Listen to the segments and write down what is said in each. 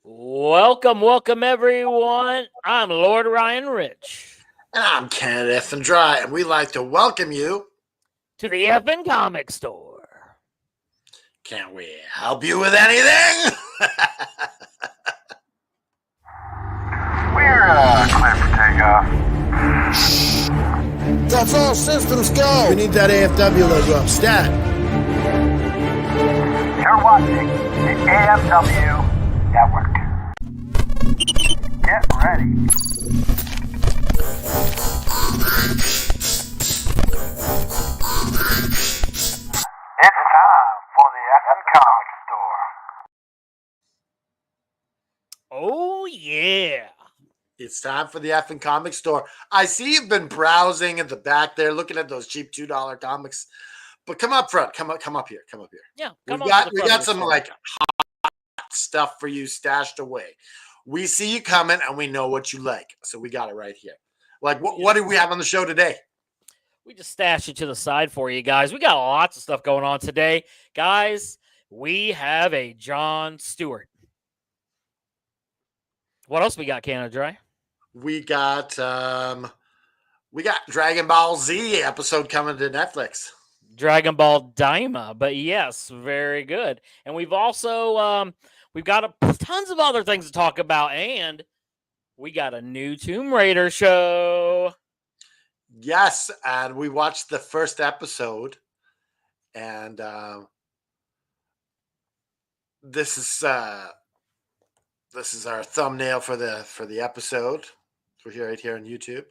Welcome, everyone. I'm Lord Ryan Rich And I'm Kenneth and Dry, and we'd like to welcome you. to the Effin' Comic Store. Can't we help you with anything? We're clear for takeoff. That's all systems go. We need that AFW logo up. Stat. You're watching the AFW Network. Get ready. It's time for the effing comic store. Oh, yeah. It's time for the effing comic store. I see you've been browsing at the back there, looking at those cheap $2 comics. But come up front. Come up here. Yeah, We come on. got some like hot stuff for you stashed away. We see you coming, and we know what you like, so we got it right here. Like, what do we have on the show today? We just stashed it to the side for you guys. We got lots of stuff going on today. Guys, we have a Jon Stewart. What else we got, Canada Dry? We got Dragon Ball Z episode coming to Netflix. Dragon Ball Daima, but yes, very good. And we've also we've got tons of other things to talk about, and we got a new Tomb Raider show. Yes, and we watched the first episode, and this is our thumbnail for the episode. We're right here on YouTube.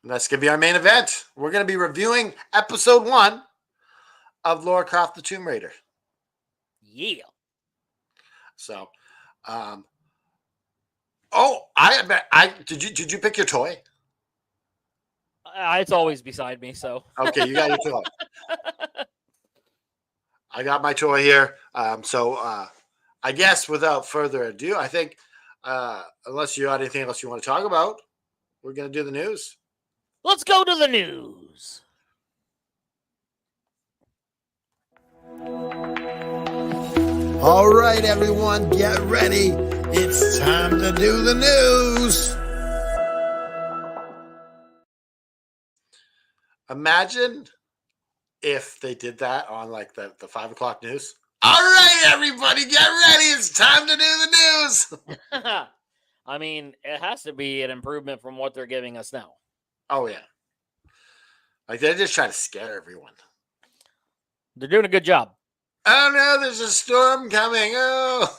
And that's going to be our main event. We're going to be reviewing episode 1 of Lara Croft the Tomb Raider. Yeah. So, did you pick your toy? It's always beside me, so. Okay, you got your toy. I got my toy here. I guess without further ado, I think unless you got anything else you want to talk about, we're going to do the news. Let's go to the news. All right, everyone, get ready. It's time to do the news. Imagine if they did that on like the 5 o'clock news. All right, everybody, get ready. It's time to do the news. I mean, it has to be an improvement from what they're giving us now. Oh, yeah. Like, they're just trying to scare everyone. They're doing a good job. Oh, no, there's a storm coming. Oh.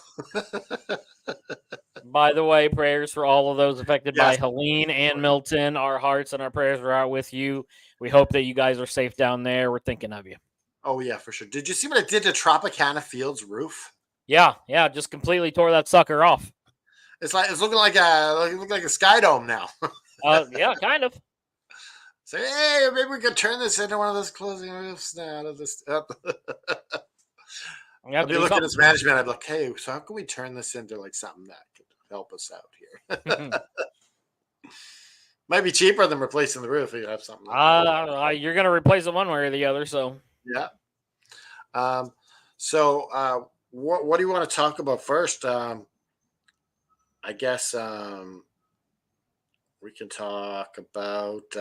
By the way, prayers for all of those affected by Helene and Milton. Our hearts and our prayers are out with you. We hope that you guys are safe down there. We're thinking of you. Oh, yeah, for sure. Did you see what I did to Tropicana Field's roof? Yeah, just completely tore that sucker off. It's looking like a sky dome now. Yeah, kind of. So, hey, maybe we could turn this into one of those closing roofs now. Out of this. I'd be looking at this management. I'd be like, hey, so how can we turn this into like something that could help us out here? Might be cheaper than replacing the roof if you have something. You're going to replace it one way or the other, so. Yeah. What do you want to talk about first? I guess we can talk about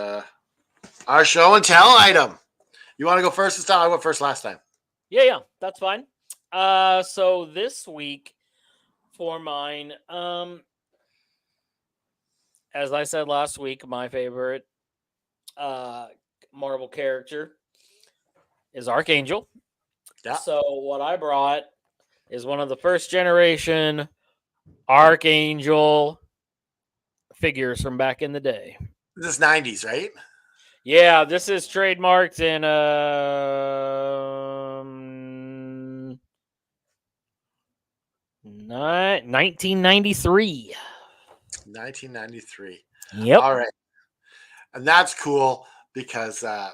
our show and tell item. You want to go first this time? I went first last time. Yeah, that's fine. So this week for mine, as I said last week, my favorite Marvel character is Archangel. Yeah. So what I brought is one of the first generation Archangel figures from back in the day. This is 90s, right? Yeah, this is trademarked in 1993. 1993. Yep. All right. And that's cool because a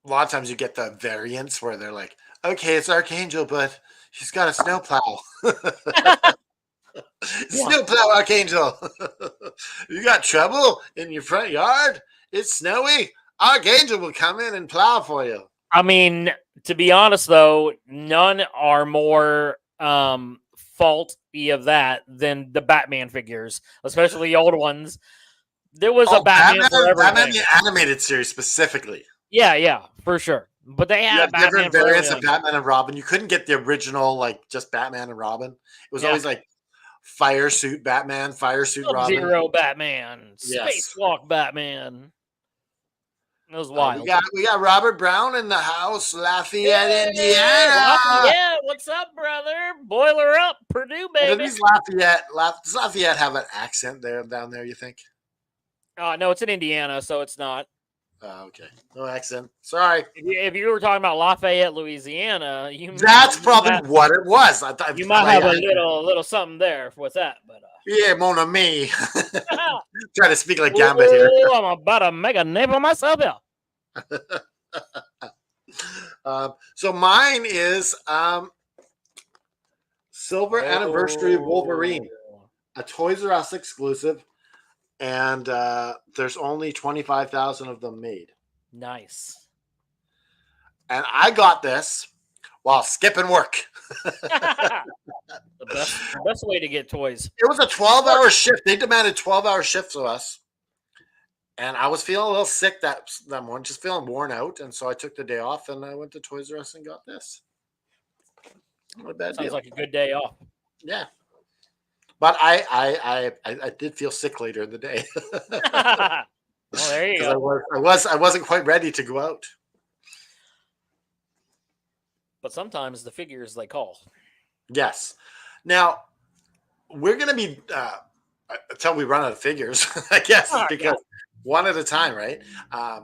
lot of times you get the variants where they're like, okay, it's Archangel, but he's got a snowplow. Snowplow Archangel. You got trouble in your front yard? It's snowy. Archangel will come in and plow for you. I mean, To be honest, though, none are more faulty of that than the Batman figures, especially the old ones. There was a Batman for Batman everything. the animated series specifically. Yeah, for sure. But they You had a had Batman different for variants of everything. Batman and Robin. You couldn't get the original, like just Batman and Robin. It was Yeah. always like fire suit Batman, fire suit Robin. Sub-Zero Batman, Yes. Spacewalk Batman. It was We wild. got Robert Brown in the house, Lafayette, Hey, Indiana. Lafayette, what's up, brother? Boiler up, Purdue, Does baby. these does Lafayette have an accent there down there? You think? No, it's in Indiana, so it's not. Okay, no accent. Sorry. If you were talking about Lafayette, Louisiana, That's probably what it was. You might have a little something there with that, but yeah, mon ami. Try to speak like Gambit here. I'm about to make a name for myself here. So mine is Silver Anniversary of Wolverine, a Toys R Us exclusive, and there's only 25,000 of them made. Nice. And I got this while skipping work. the best way to get toys. It was a 12-hour shift. They demanded 12-hour shifts of us. And I was feeling a little sick that morning, just feeling worn out. And so I took the day off and I went to Toys R Us and got this. Not a bad Sounds deal. like a good day off. Yeah. But I did feel sick later in the day. Well, there you go. I wasn't quite ready to go out. But sometimes the figures they call. Yes. Now we're gonna be until we run out of figures, I guess, because one at a time, right?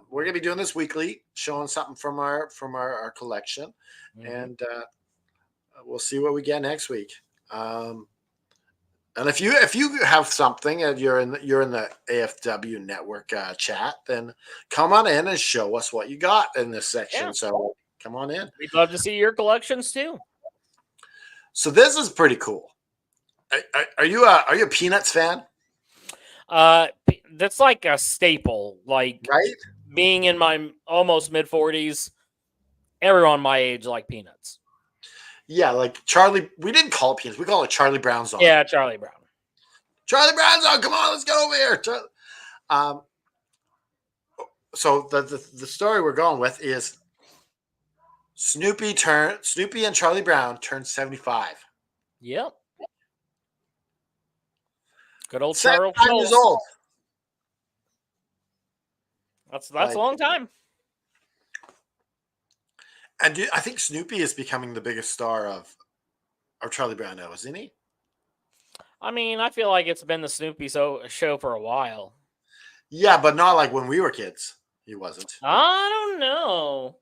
We're gonna be doing this weekly, showing something from our collection, and we'll see what we get next week. And if you have something and you're in the AFW network chat, then come on in and show us what you got in this section. Yeah. So come on in. We'd love to see your collections too. So this is pretty cool. Are you a Peanuts fan? That's like a staple. Like, right? Being in my almost mid-40s, everyone my age like Peanuts. Yeah, like Charlie. We didn't call it Peanuts. We call it Charlie Brown's on. Yeah, Charlie Brown. Charlie Brown's on. Come on, let's get over here. So the story we're going with is Snoopy and Charlie Brown turned 75. Yep. Good old 75 Charles. years old. That's a long time. And I think Snoopy is becoming the biggest star of Charlie Brown now, isn't he? I mean, I feel like it's been the Snoopy show for a while. Yeah, but not like when we were kids. He wasn't. I don't know.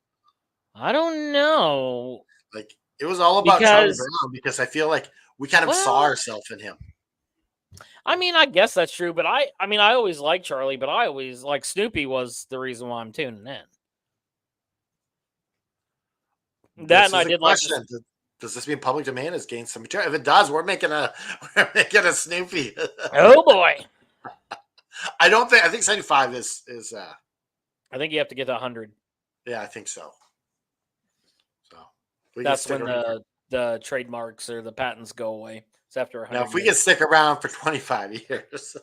Like, it was all about Charlie Brown because I feel like we kind of saw ourselves in him. I mean, I guess that's true, but I always liked Charlie, but I always like Snoopy was the reason why I'm tuning in. That and I did like. Does this mean public domain has gained some material? If it does, we're making a Snoopy. Oh boy! I think 75 is. I think you have to get to 100. Yeah, I think so. So that's when the trademarks or the patents go away. It's after 100. Now, if we can stick around for 25 years.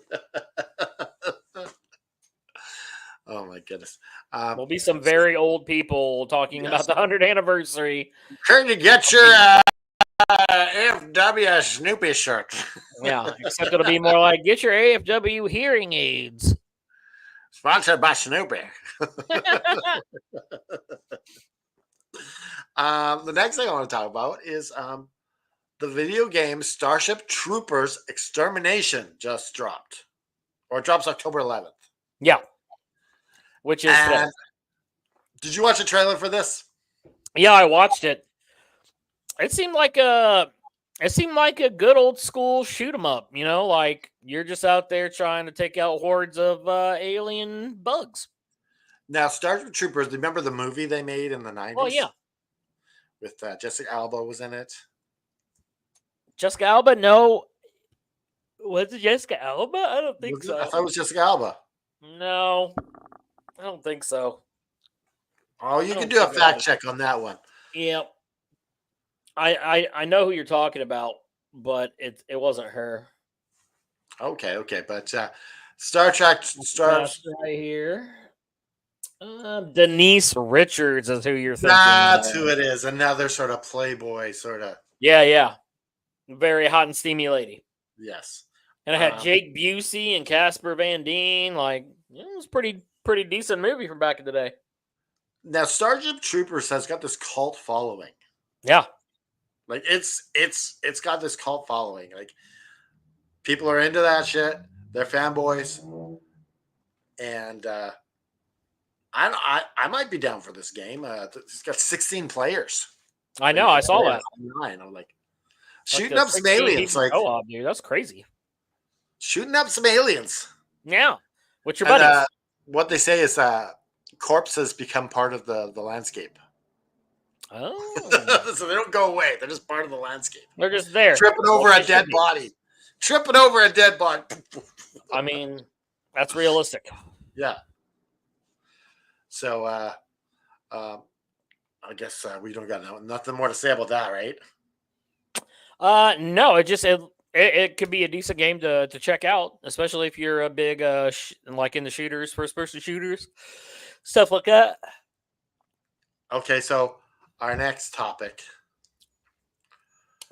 Oh my goodness. There'll be some very old people talking about the 100th anniversary. Can you get your AFW Snoopy shirt? Yeah, except it'll be more like, get your AFW hearing aids. Sponsored by Snoopy. The next thing I want to talk about is the video game Starship Troopers Extermination just dropped. Or it drops October 11th. Yeah. Which is did you watch the trailer for this? Yeah, I watched it. It seemed like a good old school shoot 'em up, like you're just out there trying to take out hordes of alien bugs. Now, Starship Troopers, remember the movie they made in the 90s? Oh yeah. With Jessica Alba was in it. Jessica Alba? No. Was it Jessica Alba? I don't think so. I thought it was Jessica Alba. No. I don't think so. Oh, you can do a fact check on that one. Yep. I know who you're talking about, but it wasn't her. Okay, but Star Trek That's stars. right here. Denise Richards is who you're thinking. That's who it is. Another sort of playboy, sort of. Yeah. Very hot and steamy lady. Yes. And I had Jake Busey and Casper Van Dien. Like, it was pretty decent movie from back in the day. Now, Starship Troopers has got this cult following. Yeah. Like it's got this cult following. Like people are into that shit. They're fanboys, and I might be down for this game. It's got 16 players. I know. I saw that. Online. I'm like Like shooting up some aliens. Like co-op, dude. That's crazy. shooting up some aliens. Yeah. What's your And, buddies? what they say is corpses become part of the landscape. Oh. So they don't go away. They're just part of the landscape. They're just there. Tripping over Well, a dead body. Tripping over a dead body. I mean, that's realistic. Yeah. So I guess we don't got nothing more to say about that, right? No, it could be a decent game to check out, especially if you're a big like in the shooters, first person shooters, stuff like that. Okay, so our next topic.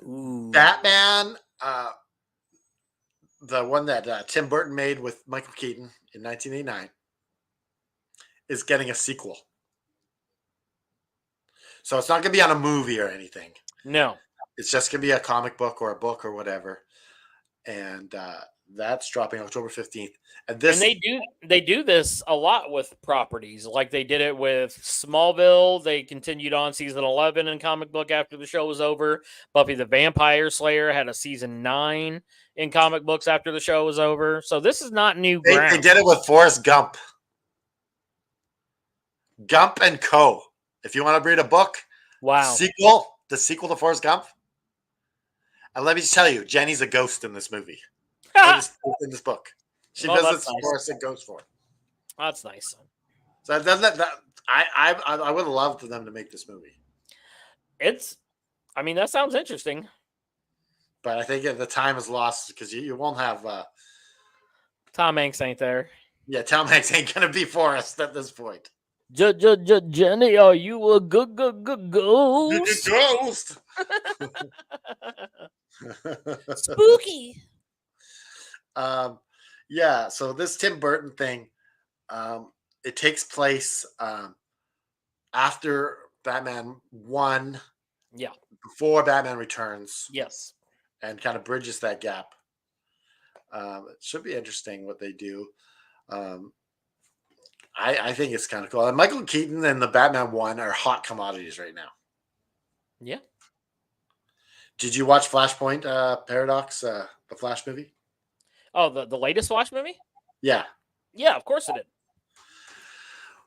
Ooh. Batman, the one that Tim Burton made with Michael Keaton in 1989, is getting a sequel. So it's not going to be on a movie or anything. No. It's just going to be a comic book or a book or whatever. And that's dropping October 15th. And they do this a lot with properties. Like they did it with Smallville. They continued on season 11 in comic book after the show was over. Buffy the Vampire Slayer had a season 9 in comic books after the show was over. So this is not new ground. They did it with Forrest Gump. Gump and Co. If you want to read a book, wow. The sequel to Forrest Gump. And let me tell you, Jenny's a ghost in this movie. In this book. She visits Forrest and goes for it. That's nice. So I would have loved for them to make this movie. That sounds interesting. But I think the time is lost because you won't have Tom Hanks ain't there. Yeah, Tom Hanks ain't gonna be Forrest at this point. Jenny, are you a good ghost? Ghost. Spooky. Yeah, so this Tim Burton thing, it takes place after Batman 1. Yeah. Before Batman Returns. Yes. And kind of bridges that gap. It should be interesting what they do. I think it's kind of cool. And Michael Keaton and the Batman 1 are hot commodities right now. Yeah. Did you watch Flashpoint Paradox, the Flash movie? Oh, the latest Flash movie? Yeah. Yeah, of course it did.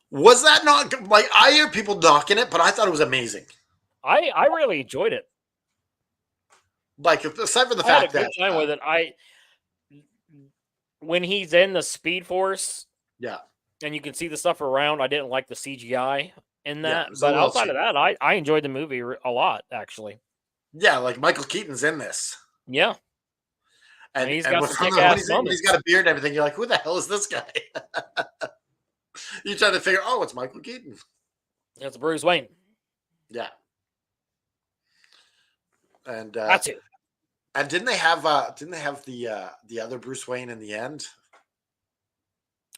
Was that not like I hear people knocking it, but I thought it was amazing. I really enjoyed it. Like aside from the I had fact a good that time with it. When he's in the Speed Force, yeah, and you can see the stuff around, I didn't like the CGI in that, Yeah, but outside of that, I enjoyed the movie a lot actually. Yeah, like Michael Keaton's in this. Yeah. And he's got when he's got a beard and everything. You're like, who the hell is this guy? You try to figure, it's Michael Keaton. It's Bruce Wayne. Yeah. And that's it. And didn't they have the other Bruce Wayne in the end?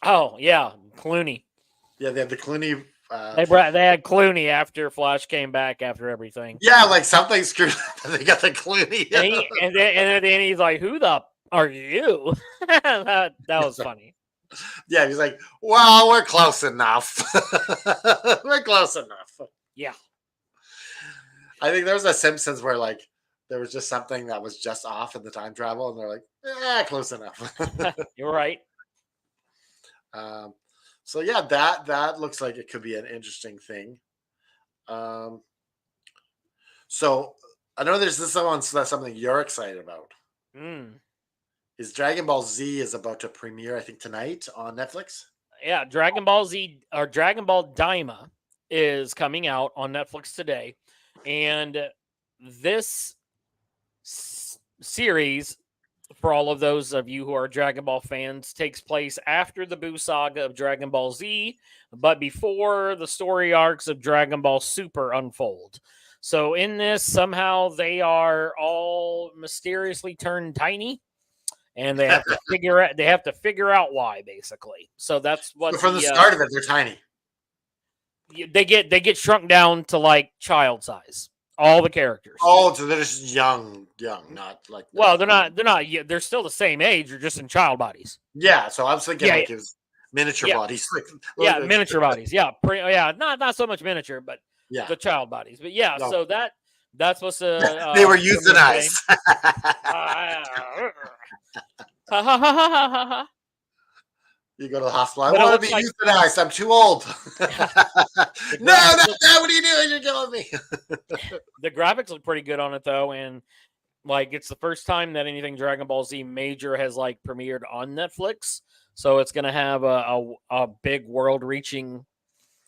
Oh yeah, Clooney. Yeah, they had the Clooney. They had Clooney after Flash came back after everything. Yeah, like something screwed up. They got the Clooney. and then he's like, "Who the are you?" that was funny. Yeah, he's like, "Well, we're close enough. We're close enough." Yeah. I think there was a Simpsons where like there was just something that was just off in the time travel, and they're like, close enough. You're right. So yeah, that looks like it could be an interesting thing. So I know there's something you're excited about. Is Dragon Ball Z is about to premiere, I think, tonight on Netflix. Yeah, Dragon Ball Z or Dragon Ball Daima is coming out on Netflix today. And this series, for all of those of you who are Dragon Ball fans, takes place after the Buu saga of Dragon Ball Z, but before the story arcs of Dragon Ball Super unfold. So in this, somehow they are all mysteriously turned tiny, and they have to figure out why, basically. So that's what So from the start of it, they're tiny. They get shrunk down to like child size. All the characters. Oh, so they're just young, not like. Well, they're not. They're still the same age. They're just in child bodies. Yeah, so I was thinking like Yeah. it was miniature bodies. Yeah, miniature bodies. Yeah, not so much miniature, but Yeah, the child bodies. But yeah, No. so that's what's they were euthanized. You go to the hospital. I But it want to looks be like- euthanized. I'm too old. No, not that. What are you doing? You're killing me. The graphics look pretty good on it though, and like it's the first time that anything Dragon Ball Z major has like premiered on Netflix. So it's gonna have a big world-reaching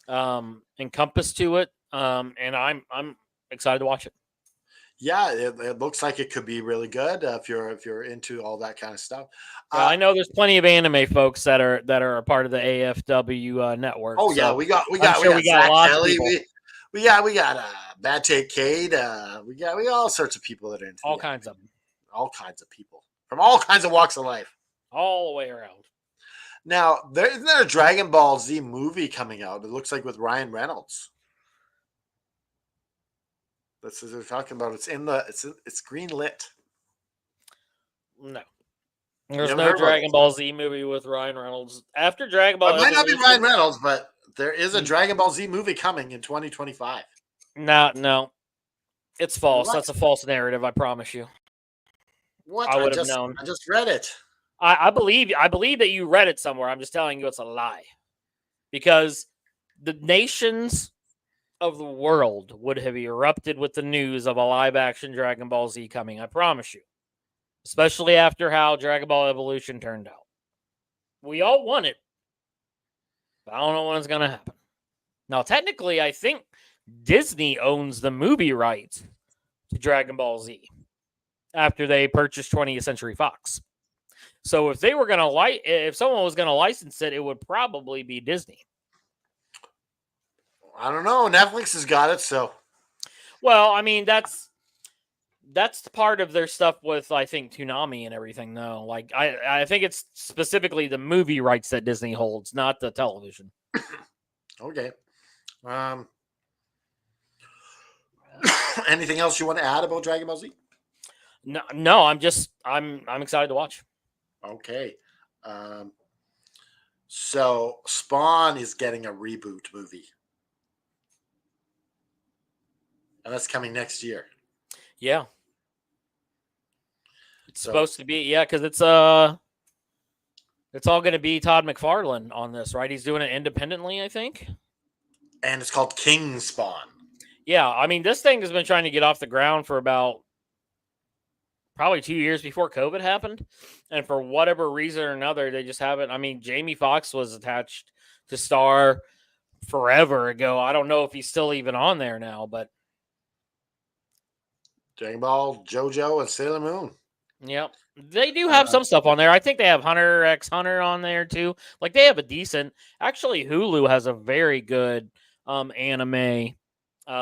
encompass to it, and I'm excited to watch it. Yeah, it looks like it could be really good if you're into all that kind of stuff. I know there's plenty of anime folks that are a part of the AFW network. Oh yeah, so we got Zach lots Kelly, of people. We got Bad Take Cade. We got all sorts of people that are into all kinds of them, all kinds of people from all kinds of walks of life. all the way around. Now, isn't there a Dragon Ball Z movie coming out? It looks like with Ryan Reynolds. That's what they're talking about. It's green lit. No, there's never no heard about Dragon it? Ball Z movie with Ryan Reynolds after Dragon Ball. It might not be Evolution- Ryan Reynolds, but there is a Dragon Ball Z movie coming in 2025. No, it's false. What? That's a false narrative. I promise you. What? I would have known. I just read it. I believe that you read it somewhere. I'm just telling you it's a lie. Because the nations of the world would have erupted with the news of a live action Dragon Ball Z coming. I promise you. Especially after how Dragon Ball Evolution turned out. We all want it. But I don't know when it's going to happen. Now, technically, I think Disney owns the movie rights to Dragon Ball Z after they purchased 20th Century Fox. So if they were going to if someone was going to license it, it would probably be Disney. I don't know. Netflix has got it, so Well, I mean that's part of their stuff with I think Toonami and everything though. Like I think it's specifically the movie rights that Disney holds, not the television. okay. Anything else you want to add about Dragon Ball Z? No, I'm excited to watch. Okay. So Spawn is getting a reboot movie. And that's coming next year. Yeah. It's So- supposed to be, because it's all going to be Todd McFarlane on this, right? He's doing it independently, I think. And it's called King Spawn. Yeah, I mean, this thing has been trying to get off the ground for about probably 2 years before COVID happened. And for whatever reason or another, they just haven't. I mean, Jamie Foxx was attached to Star forever ago. I don't know if he's still even on there now, but Dragon Ball, JoJo, and Sailor Moon. yep. They do have some stuff on there. I think they have Hunter x Hunter on there too. Like they have a decent. Actually, Hulu has a very good anime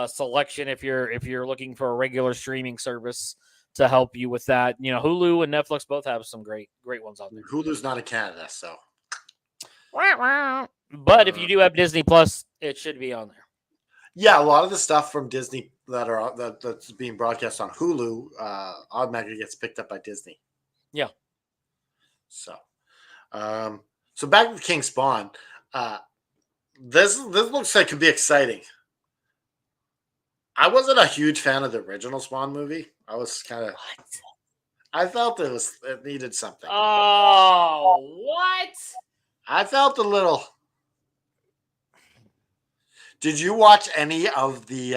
selection if you're looking for a regular streaming service to help you with that. You know, Hulu and Netflix both have some great ones on there. Hulu's not in Canada, so. But if you do have Disney Plus, it should be on there. Yeah, a lot of the stuff from Disney that's being broadcast on Hulu automatically gets picked up by Disney. Yeah. So back to King Spawn. This looks like it could be exciting. I wasn't a huge fan of the original Spawn movie. I was kind of. I felt it needed something. Oh, what? I felt a little. Did you watch any of the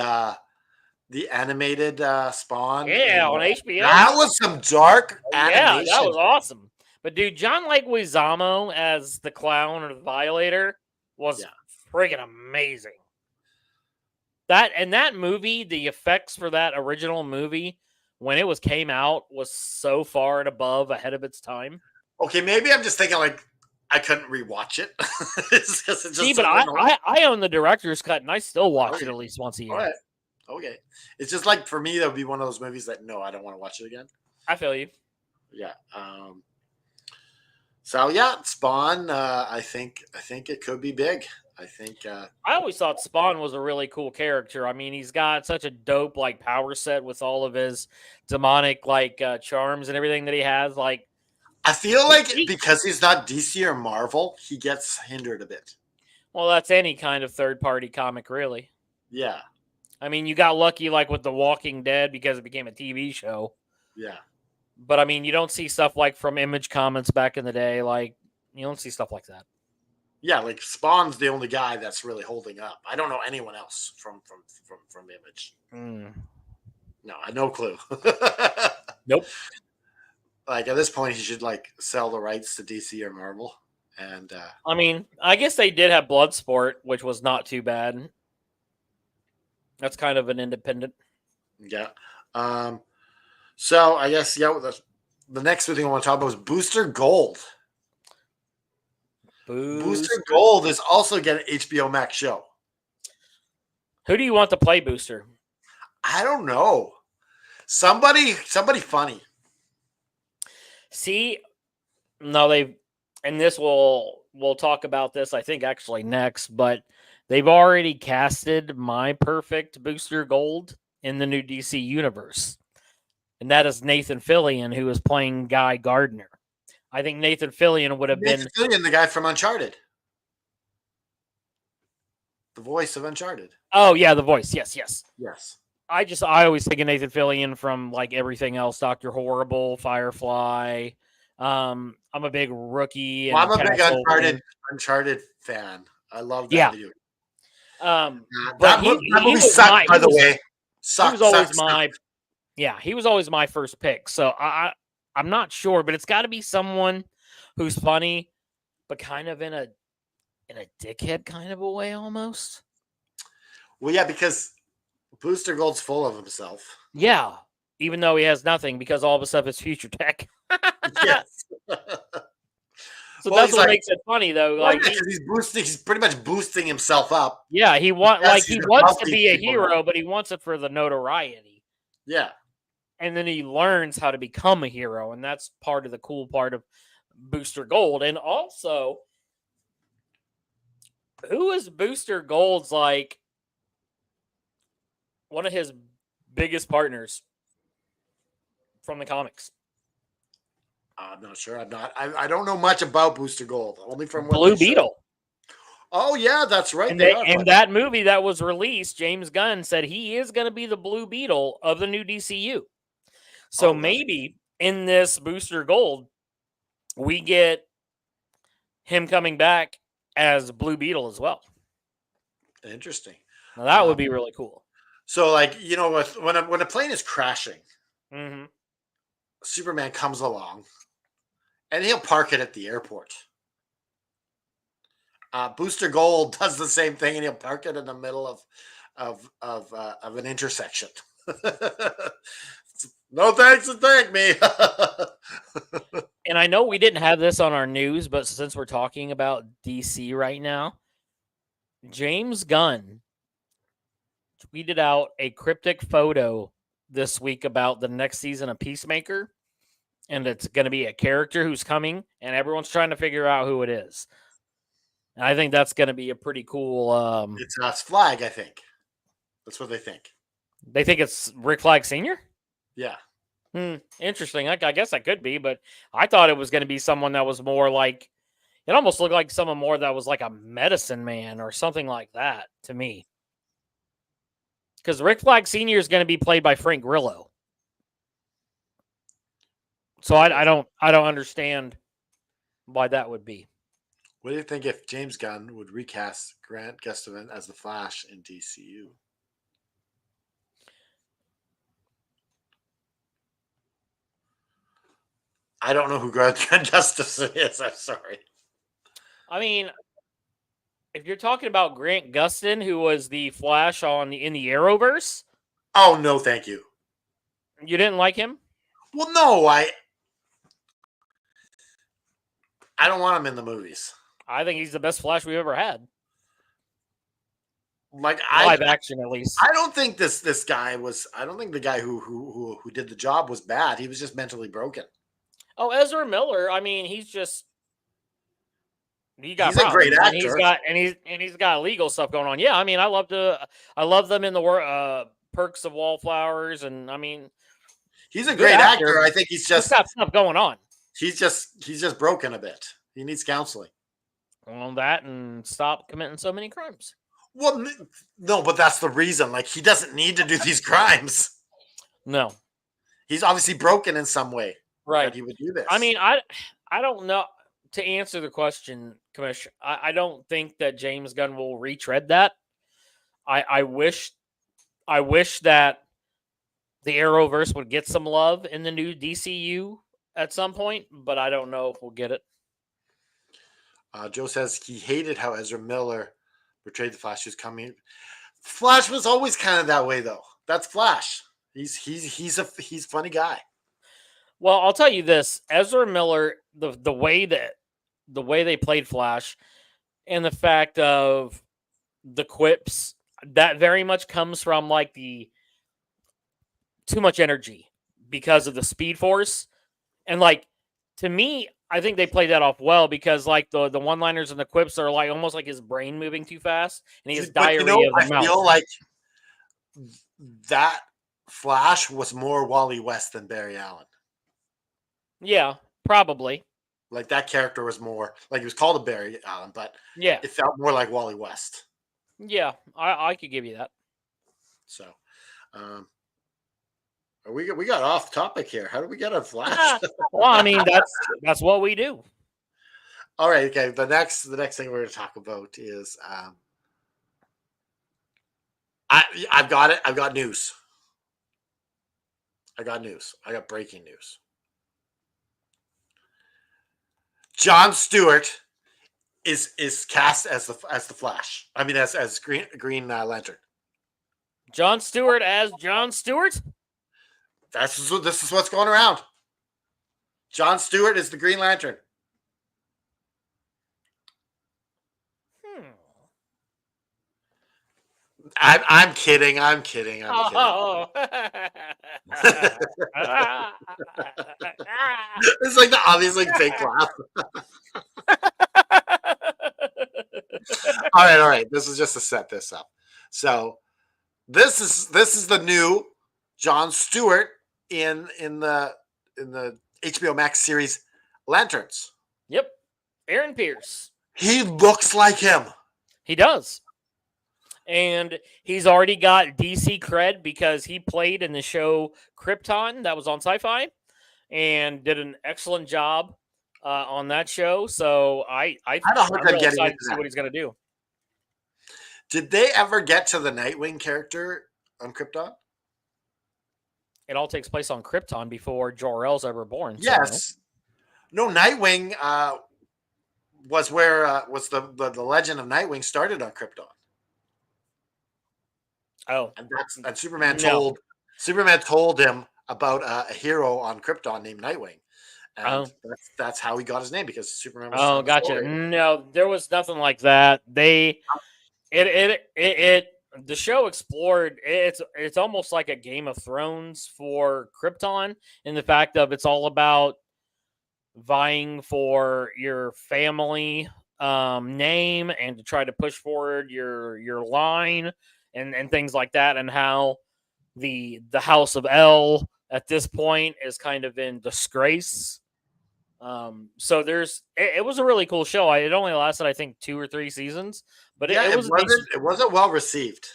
animated Spawn? Yeah, on HBO. That was some dark animation. Yeah, that was awesome. But dude, John Leguizamo as the clown or the violator was friggin' amazing. that movie, the effects for that original movie when it came out was so far and above ahead of its time. Okay, maybe I'm just thinking like I couldn't rewatch it. It's just See, but so annoying. I own the director's cut and I still watch Okay. it at least once a All year. right. Okay. It's just like for me, that would be one of those movies that no, I don't want to watch it again. I feel you. Yeah. So yeah, Spawn. I think it could be big. I think. I always thought Spawn was a really cool character. I mean, he's got such a dope like power set with all of his demonic like charms and everything that he has. Like, I feel like because he's not DC or Marvel, he gets hindered a bit. well, that's any kind of third party comic, really. Yeah. I mean, you got lucky like with The Walking Dead because it became a TV show. Yeah. But I mean, you don't see stuff like from Image Comics back in the day. Like, you don't see stuff like that. Yeah, like Spawn's the only guy that's really holding up. I don't know anyone else from Image. No, I no clue. Nope. Like at this point, he should like sell the rights to DC or Marvel. And I mean, I guess they did have Bloodsport, which was not too bad. That's kind of an independent. Yeah. So I guess the next thing I want to talk about is Booster Gold. Booster Gold is also getting an HBO Max show. Who do you want to play Booster? I don't know. Somebody funny. See, no, and this we'll talk about this, I think, actually next, but they've already casted my perfect Booster Gold in the new DC universe. And that is Nathan Fillion, who is playing Guy Gardner. I think Nathan Fillion would have been Fillion, the guy from Uncharted. The voice of Uncharted. Oh, yeah, the voice. Yes. Yes. I always think of Nathan Fillion from like everything else, Dr. Horrible, Firefly. I'm a big Rookie. Well, I'm a big Uncharted fan. I love that video. That movie sucked, by the way. He was always my first pick. So I'm not sure, but it's got to be someone who's funny, but kind of in a dickhead kind of a way almost. Well, yeah, because Booster Gold's full of himself. Yeah, even though he has nothing because all of his stuff is future tech. Yes. So that's what makes it funny, though. Like he's pretty much boosting himself up. Yeah, he wants to be a hero, but he wants it for the notoriety. Yeah. And then he learns how to become a hero, and that's part of the cool part of Booster Gold. And also, who is Booster Gold's like one of his biggest partners from the comics? I'm not sure. I don't know much about Booster Gold. Only from Blue Beetle. Oh yeah, that's right. And that movie that was released, James Gunn said he is going to be the Blue Beetle of the new DCU. So maybe in this Booster Gold, we get him coming back as Blue Beetle as well. Interesting. Now that would be really cool. So, like, you know, when a plane is crashing, mm-hmm. Superman comes along, and he'll park it at the airport. Booster Gold does the same thing, and he'll park it in the middle of an intersection. No thanks and thank me. And I know we didn't have this on our news, but since we're talking about DC right now, James Gunn tweeted out a cryptic photo this week about the next season of Peacemaker, and it's going to be a character who's coming, and everyone's trying to figure out who it is. And I think that's going to be a pretty cool. It's Flag, I think. That's what they think. They think it's Rick Flag Sr.? Yeah. Interesting. I guess that could be, but I thought it was going to be someone that was more like, it almost looked like someone more that was like a medicine man or something like that to me. Because Rick Flag Sr. is going to be played by Frank Grillo. So I don't understand why that would be. What do you think if James Gunn would recast Grant Gustafson as the Flash in DCU? I don't know who Grant Gustafson is. I'm sorry. I mean, if you're talking about Grant Gustin, who was the Flash in the Arrowverse, Oh no, thank you. you didn't like him? Well, no, I don't want him in the movies. I think he's the best Flash we've ever had. Like Live action, at least. I don't think this guy was. I don't think the guy who did the job was bad. He was just mentally broken. Oh, Ezra Miller. I mean, he got He's a great problems, actor. and he's got legal stuff going on. Yeah, I mean, I love them in the Perks of Wallflowers, and I mean, He's a good great actor. actor. I think he's He's got stuff going on. he's just broken a bit. He needs counseling. On that, and stop committing so many crimes. Well, no, but that's the reason. Like, he doesn't need to do these crimes. No, He's obviously broken in some way. right? That he would do this. I mean, I don't know. To answer the question, Commish, I don't think that James Gunn will retread that. I wish that the Arrowverse would get some love in the new DCU at some point, but I don't know if we'll get it. Joe says he hated how Ezra Miller portrayed the Flash. Who's coming. Flash was always kind of that way, though. That's Flash. He's a funny guy. Well, I'll tell you this: Ezra Miller, the way they played Flash, and the fact of the quips, that very much comes from like the too much energy because of the Speed Force, and like to me, I think they played that off well because like the one-liners and the quips are like almost like his brain moving too fast, and he has diarrhea of the I mouth. feel like that Flash was more Wally West than Barry Allen. Yeah, probably. Like, that character was more like, he was called a Barry Allen, but Yeah, it felt more like Wally West. yeah, I could give you that. So, we got off topic here. How do we get on Flash? Well, I mean that's what we do. All right, okay. The next thing we're going to talk about is I've got it. I've got news. I got breaking news. Jon Stewart is cast as the Flash. I mean, as Green Lantern. Jon Stewart as Jon Stewart? This is what's going around. Jon Stewart is the Green Lantern. I'm kidding. Oh. It's like the obvious like fake laugh. All right. This is just to set this up. So this is the new Jon Stewart in the HBO Max series Lanterns. Yep. Aaron Pierce. He looks like him. He does. And he's already got DC cred because he played in the show Krypton that was on Sci-Fi and did an excellent job on that show. So I'm really excited to see what he's going to do. Did they ever get to the Nightwing character on Krypton? It all takes place on Krypton before Jor-El's ever born. Yes. No, Nightwing was where was the legend of Nightwing started on Krypton. Oh, and Superman told him about a hero on Krypton named Nightwing, and that's how he got his name, because Superman was. Oh, gotcha. No, there was nothing like that. The show explored. It's almost like a Game of Thrones for Krypton, in the fact of it's all about vying for your family name and to try to push forward your line. And things like that, and how the House of L at this point is kind of in disgrace. So it was a really cool show. It only lasted, I think, 2 or 3 seasons, but it wasn't well received.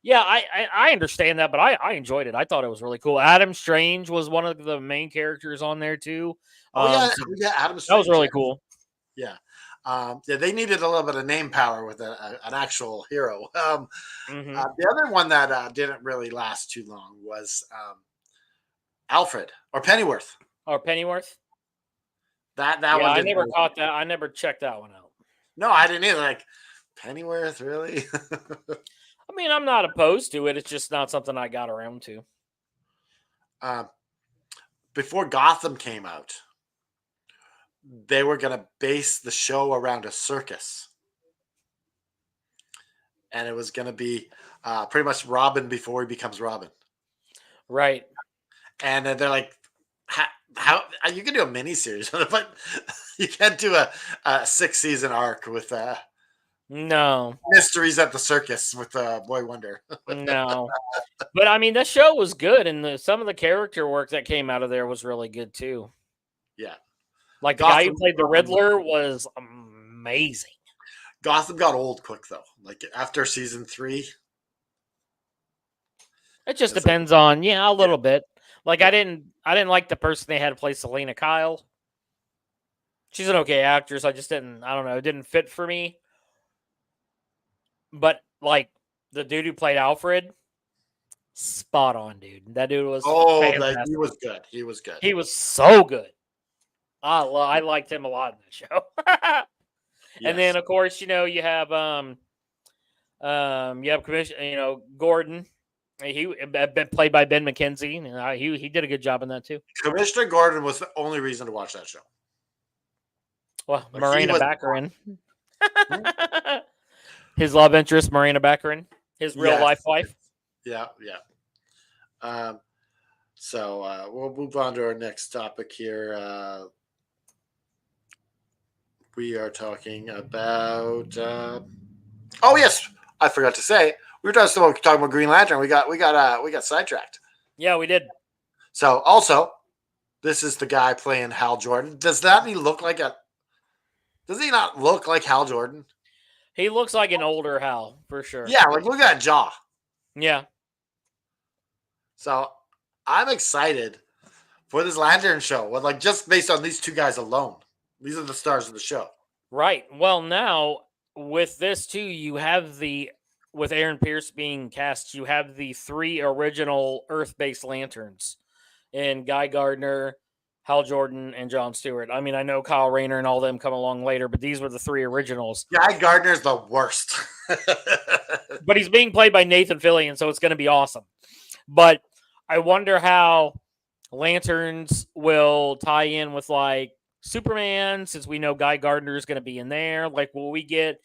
Yeah, I understand that, but I enjoyed it. I thought it was really cool. Adam Strange was one of the main characters on there too. Adam Strange. That was really cool. Yeah. They needed a little bit of name power with an actual hero. The other one that didn't really last too long was Alfred or Pennyworth. Or Pennyworth. That one. I never caught that. I never checked that one out. No, I didn't either. Like, Pennyworth, really? I mean, I'm not opposed to it. It's just not something I got around to. Before Gotham came out, they were going to base the show around a circus. And it was going to be pretty much Robin before he becomes Robin. Right. And then they're like, how you can do a miniseries, but you can't do a 6-season arc with No. Mysteries at the Circus with Boy Wonder. No. But I mean, the show was good, and some of the character work that came out of there was really good too. Yeah. Like the guy who played the Riddler was amazing. Gotham got old quick though. Like after season 3. It just depends on a little bit. Like I didn't like the person they had to play Selena Kyle. She's an okay actress. I just didn't. I don't know. It didn't fit for me. But like the dude who played Alfred, spot on, dude. That dude was fantastic. He was good. He was good. He was so good. I liked him a lot in the show. And then of course, you have Commissioner, Gordon. He been played by Ben McKenzie. And he did a good job in that too. Commissioner Gordon was the only reason to watch that show. Well, Marina Baccarin. His love interest, Marina Baccarin. His real life wife. Yeah. So we'll move on to our next topic here. We are talking about. Oh yes, I forgot to say we were talking about Green Lantern. We got sidetracked. Yeah, we did. So also, this is the guy playing Hal Jordan. Does he look like Does he not look like Hal Jordan? He looks like an older Hal for sure. Yeah, like look at that jaw. Yeah. So I'm excited for this Lantern show. Like just based on these two guys alone. These are the stars of the show. Right. Well, now with this too, you have with Aaron Pierce being cast, you have the 3 original Earth-based Lanterns in Guy Gardner, Hal Jordan, and John Stewart. I mean, I know Kyle Rayner and all them come along later, but these were the 3 originals. Guy Gardner's the worst. But he's being played by Nathan Fillion, so it's going to be awesome. But I wonder how Lanterns will tie in with like Superman, since we know Guy Gardner is going to be in there. Like, will we get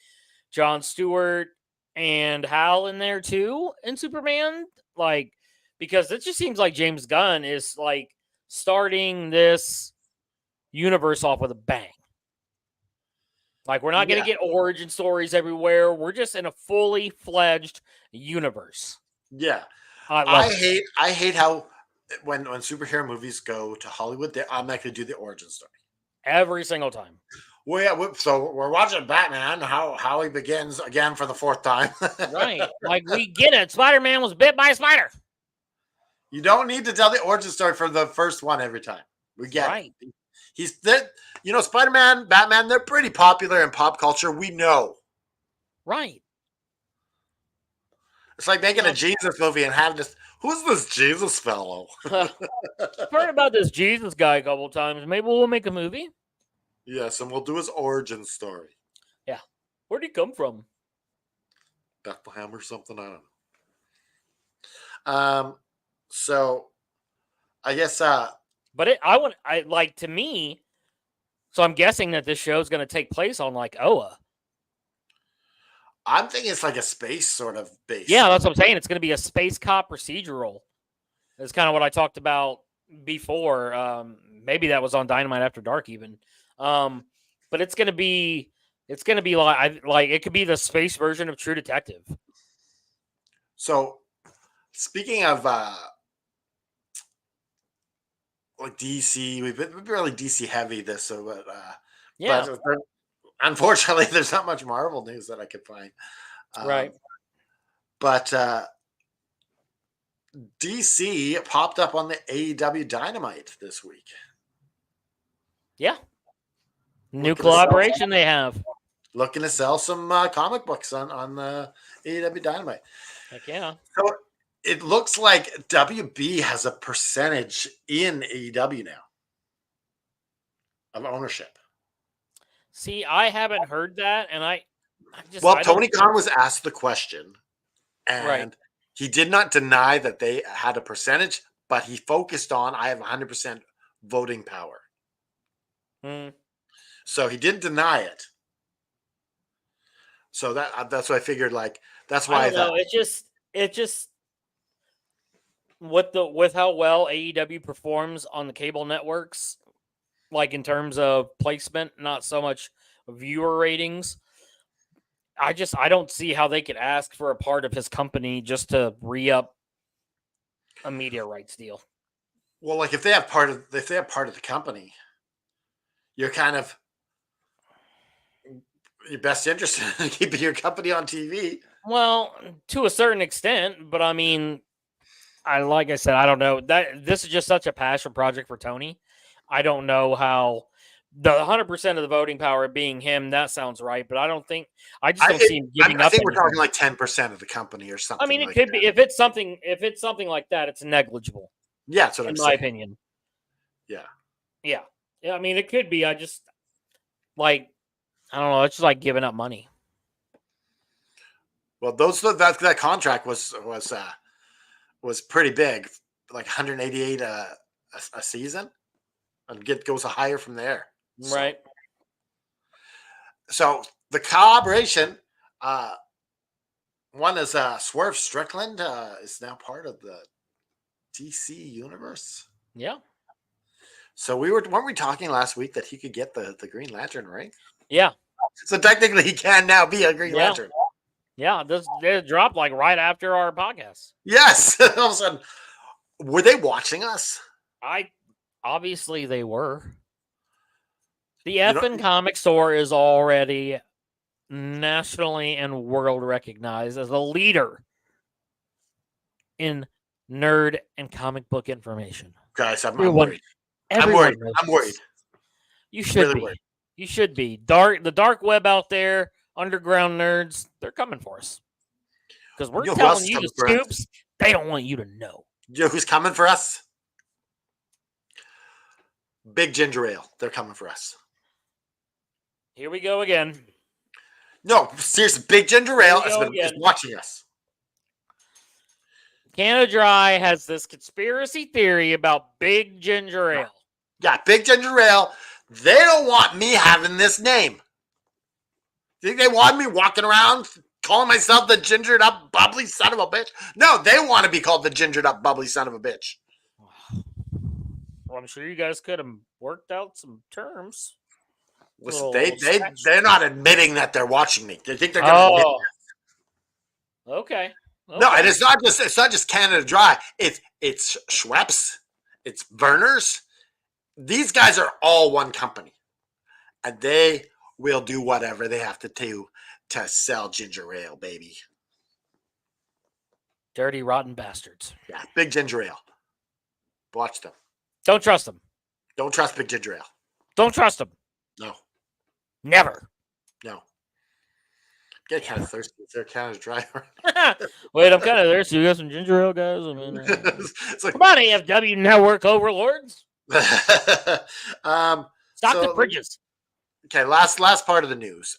John Stewart and Hal in there too in Superman? Like, because it just seems like James Gunn is like starting this universe off with a bang. Like, we're not going to get origin stories everywhere. We're just in a fully fledged universe. Yeah. I hate how when superhero movies go to Hollywood, they automatically do the origin story. Every single time. Well, yeah, so we're watching Batman, how he begins again for the 4th time. Right. Like, we get it. Spider-Man was bit by a spider. You don't need to tell the origin story for the first one every time. We get it. He's that, Spider-Man, Batman, they're pretty popular in pop culture. We know. Right. It's like making a Jesus movie and having this. Who's this Jesus fellow? I've heard about this Jesus guy a couple times. Maybe we'll make a movie. Yes, and we'll do his origin story. Yeah. Where'd he come from? Bethlehem or something? I don't know. So I guess but to me, so I'm guessing that this show is going to take place on like Oa. I'm thinking it's like a space sort of base. Yeah, that's what I'm saying. It's going to be a space cop procedural. That's kind of what I talked about before. Maybe that was on Dynamite After Dark even. But it's going to be like it could be the space version of True Detective. So speaking of like DC, we've been really DC heavy this, but unfortunately, there's not much Marvel news that I could find. Right. But DC popped up on the AEW Dynamite this week. Yeah. New collaboration they have. Looking to sell some comic books on the AEW Dynamite. Heck yeah. So it looks like WB has a percentage in AEW now of ownership. See, I haven't heard that, and Well, Tony Khan was asked the question, and Right. he did not deny that they had a percentage, but he focused on I have 100% voting power. So he didn't deny it. So that's what I figured. Like that's why I don't know. It just with how well AEW performs on the cable networks, like in terms of placement, not so much viewer ratings. I don't see how they could ask for a part of his company just to re-up a media rights deal. Well, like if they have part of the company, you're kind of your best interest in keeping your company on TV. Well, to a certain extent, but I mean, like I said, I don't know. This is just such a passion project for Tony. I don't know how the 100% of the voting power being him, that sounds right, but I don't see him giving up. I think we're talking like 10% of the company or something. I mean, it like could that. be if it's something like that, it's negligible. Yeah, that's what in I'm my saying. opinion. Yeah. I mean, it could be. I just like I don't know. It's just like giving up money. Well, that contract was pretty big, like 188 a season, and goes higher from there. Right. So the collaboration, one is Swerve Strickland is now part of the DC universe. Yeah. So weren't we talking last week that he could get the Green Lantern, right? Yeah. So technically he can now be a Green Lantern. Yeah, they dropped like right after our podcast. Yes. All of a sudden, were they watching us? Obviously they were. The effing comic store is already nationally and world recognized as a leader in nerd and comic book information. Guys, I'm worried. I'm worried. You should be. Worried. You should be. The dark web out there, underground nerds, they're coming for us. Because we're telling you the scoops they don't want you to know. You know who's coming for us? Big Ginger Ale. They're coming for us. Here we go again. No, seriously, Big Ginger Ale has been watching us. Canada Dry has this conspiracy theory about Big Ginger Ale. Yeah, Big Ginger Ale. They don't want me having this name. Think they want me walking around calling myself the gingered up bubbly son of a bitch? No, they want to be called the gingered up bubbly son of a bitch. Well, I'm sure you guys could have worked out some terms. Listen, they're not admitting that they're watching me. They think they're going to admit that. Okay. No, and it's not just Canada Dry. It's Schweppes. It's Verner's. These guys are all one company, and they will do whatever they have to do to sell ginger ale, baby. Dirty, rotten bastards. Yeah, Big Ginger Ale. Watch them. Don't trust them. Don't trust Big Ginger Ale. Don't trust them. No. Never. No. Get kind of thirsty. Is there Canada Dry? Wait, I'm kind of thirsty. You got some ginger ale, guys? I mean, it's like, come on, AFW Network overlords. Stock the bridges. Okay, last part of the news.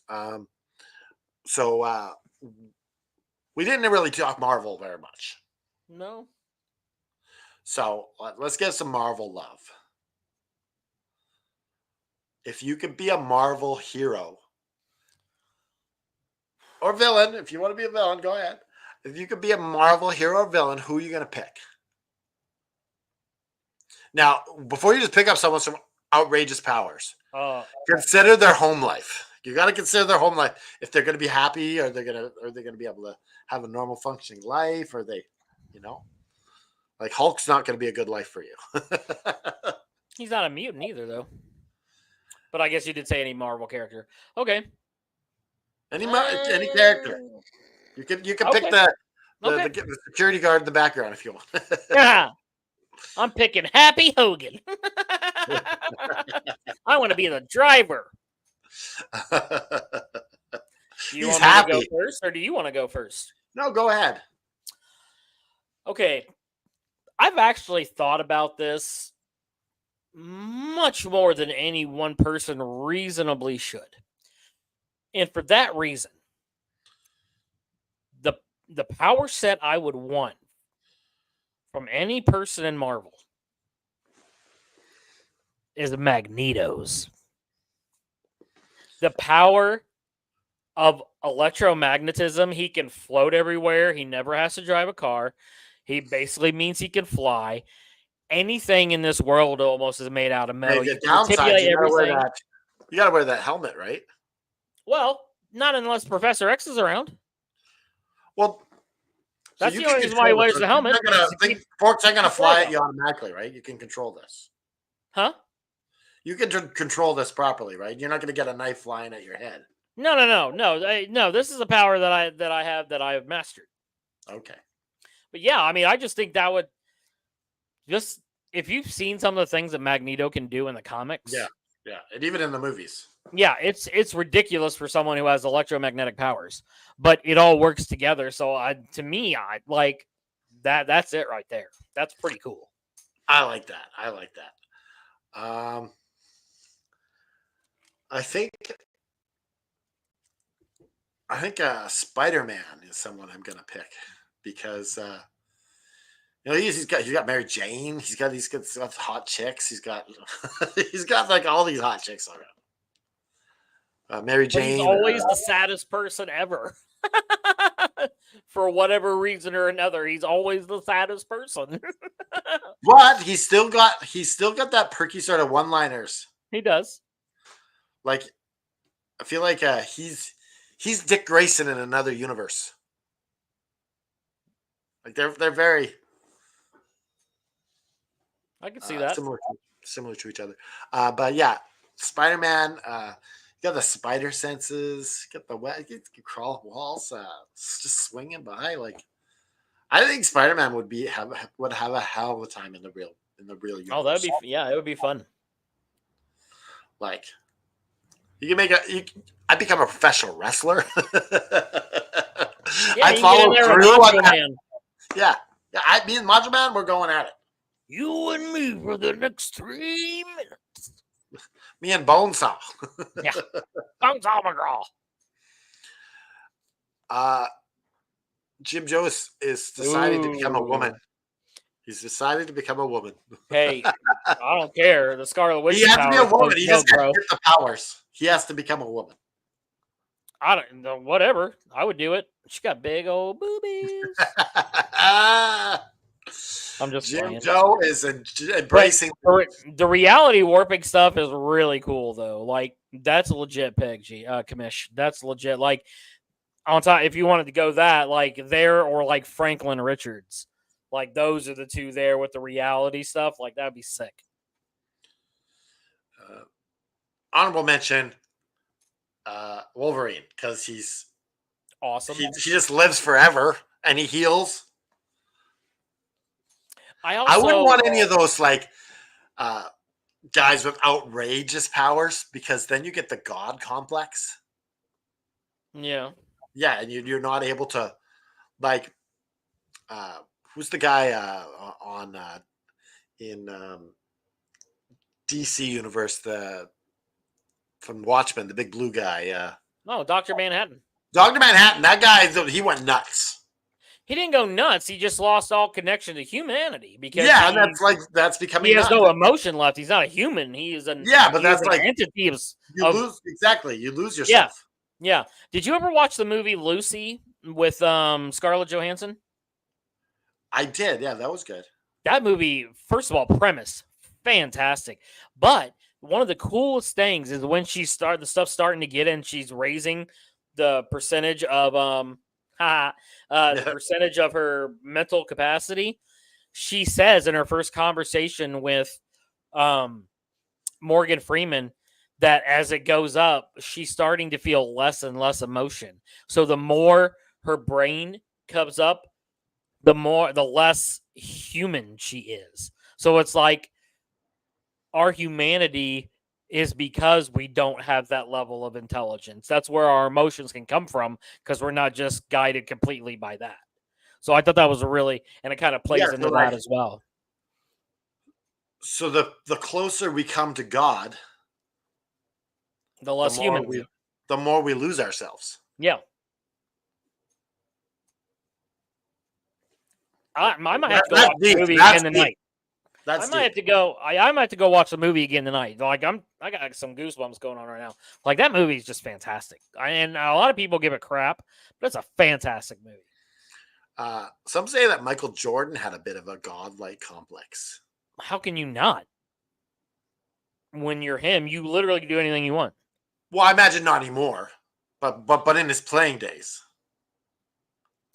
We didn't really talk Marvel very much. No. So let's get some Marvel love. If you could be a Marvel hero or villain, if you want to be a villain, go ahead. If you could be a Marvel hero or villain, who are you going to pick? Now, before you just pick up someone with some outrageous powers, consider their home life. You got to consider their home life. If they're going to be happy, are they going to be able to have a normal functioning life? Or they, like Hulk's not going to be a good life for you. He's not a mutant either, though. But I guess you did say any Marvel character. Okay. Any character. You can pick the security guard in the background if you want. Yeah. I'm picking Happy Hogan. I want to be the driver. You want me to go first, or do you want to go first? No, go ahead. Okay. I've actually thought about this much more than any one person reasonably should. And for that reason, the power set I would want from any person in Marvel is Magneto's. The power of electromagnetism, he can float everywhere. He never has to drive a car. He basically means he can fly. Anything in this world almost is made out of metal. Hey, the You can downside, manipulate you gotta wear everything. that. You gotta wear that helmet, right? Well, not unless Professor X is around. Well, That's you the can only reason why he control wears this. the helmet. Forks ain't gonna fly at them. you automatically, right? You can control this. Huh? You can control this properly, right? You're not gonna get a knife flying at your head. No. This is a power that I have mastered. Okay. But yeah, I mean, I just think that would just if you've seen some of the things that Magneto can do in the comics. Yeah, and even in the movies. Yeah, it's ridiculous for someone who has electromagnetic powers, but it all works together. So to me, I like that. That's it right there. That's pretty cool. I like that. I think Spider-Man is someone I'm gonna pick because he's got Mary Jane. He's got hot chicks. He's got he's got like all these hot chicks around. Mary But Jane. he's always the saddest person ever. For whatever reason or another, he's always the saddest person. But he's still got that perky sort of one-liners. He does. Like, I feel like he's Dick Grayson in another universe. Like they're very. I can see that. Similar to each other. But yeah, Spider-Man. You got the spider senses. You got the wet. You can crawl up walls. Just swinging by. Like, I think Spider-Man would have a hell of a time in the real universe. Oh, it would be fun. Like, you can I'd become a professional wrestler. I'd follow through on that. Man. Yeah. Me and Macho Man, we're going at it. You and me for the next 3 minutes. Me and Bonesaw. Yeah. Bonesaw McGraw. Jim Joe is decided to become a woman. He's decided to become a woman. Hey, I don't care. The Scarlet Witch. He has to be a woman. He just can't get the powers. He has to become a woman. I don't know. Whatever. I would do it. She got big old boobies. I'm just Jim playing. Joe is embracing the reality warping stuff is really cool though. Like that's a legit pick, Commish. That's legit. Like on top, if you wanted to go that, like there or like Franklin Richards, like those are the two there with the reality stuff. Like that'd be sick. Honorable mention, Wolverine, because he's awesome. He just lives forever and he heals. I wouldn't want any of those like guys with outrageous powers because then you get the God complex. Yeah. Yeah, and you're not able to like who's the guy on in DC universe from Watchmen, the big blue guy. No, Dr. Manhattan. Dr. Manhattan, that guy, he went nuts. He didn't go nuts. He just lost all connection to humanity because that's becoming. He has no emotion left. He's not a human. He is an that's an like entity of. You lose yourself. Yeah. Did you ever watch the movie Lucy with Scarlett Johansson? I did. Yeah, that was good. That movie, first of all, premise fantastic, but one of the coolest things is when the stuff's starting to get in. She's raising the percentage of the percentage of her mental capacity. She says in her first conversation with Morgan Freeman that as it goes up, she's starting to feel less and less emotion. So the more her brain comes up, the less human she is. So it's like our humanity is because we don't have that level of intelligence. That's where our emotions can come from because we're not just guided completely by that. So I thought that was and it kind of plays into that as well. So the closer we come to God, the less human the more we lose ourselves. Yeah. I might have to go That's watch the deep. movie That's again deep. tonight. That's I might have to go. I might have to go watch the movie again tonight. Like I got some goosebumps going on right now. Like that movie is just fantastic, and a lot of people give it crap, but it's a fantastic movie. Some say that Michael Jordan had a bit of a godlike complex. How can you not? When you're him, you literally can do anything you want. Well, I imagine not anymore, but in his playing days.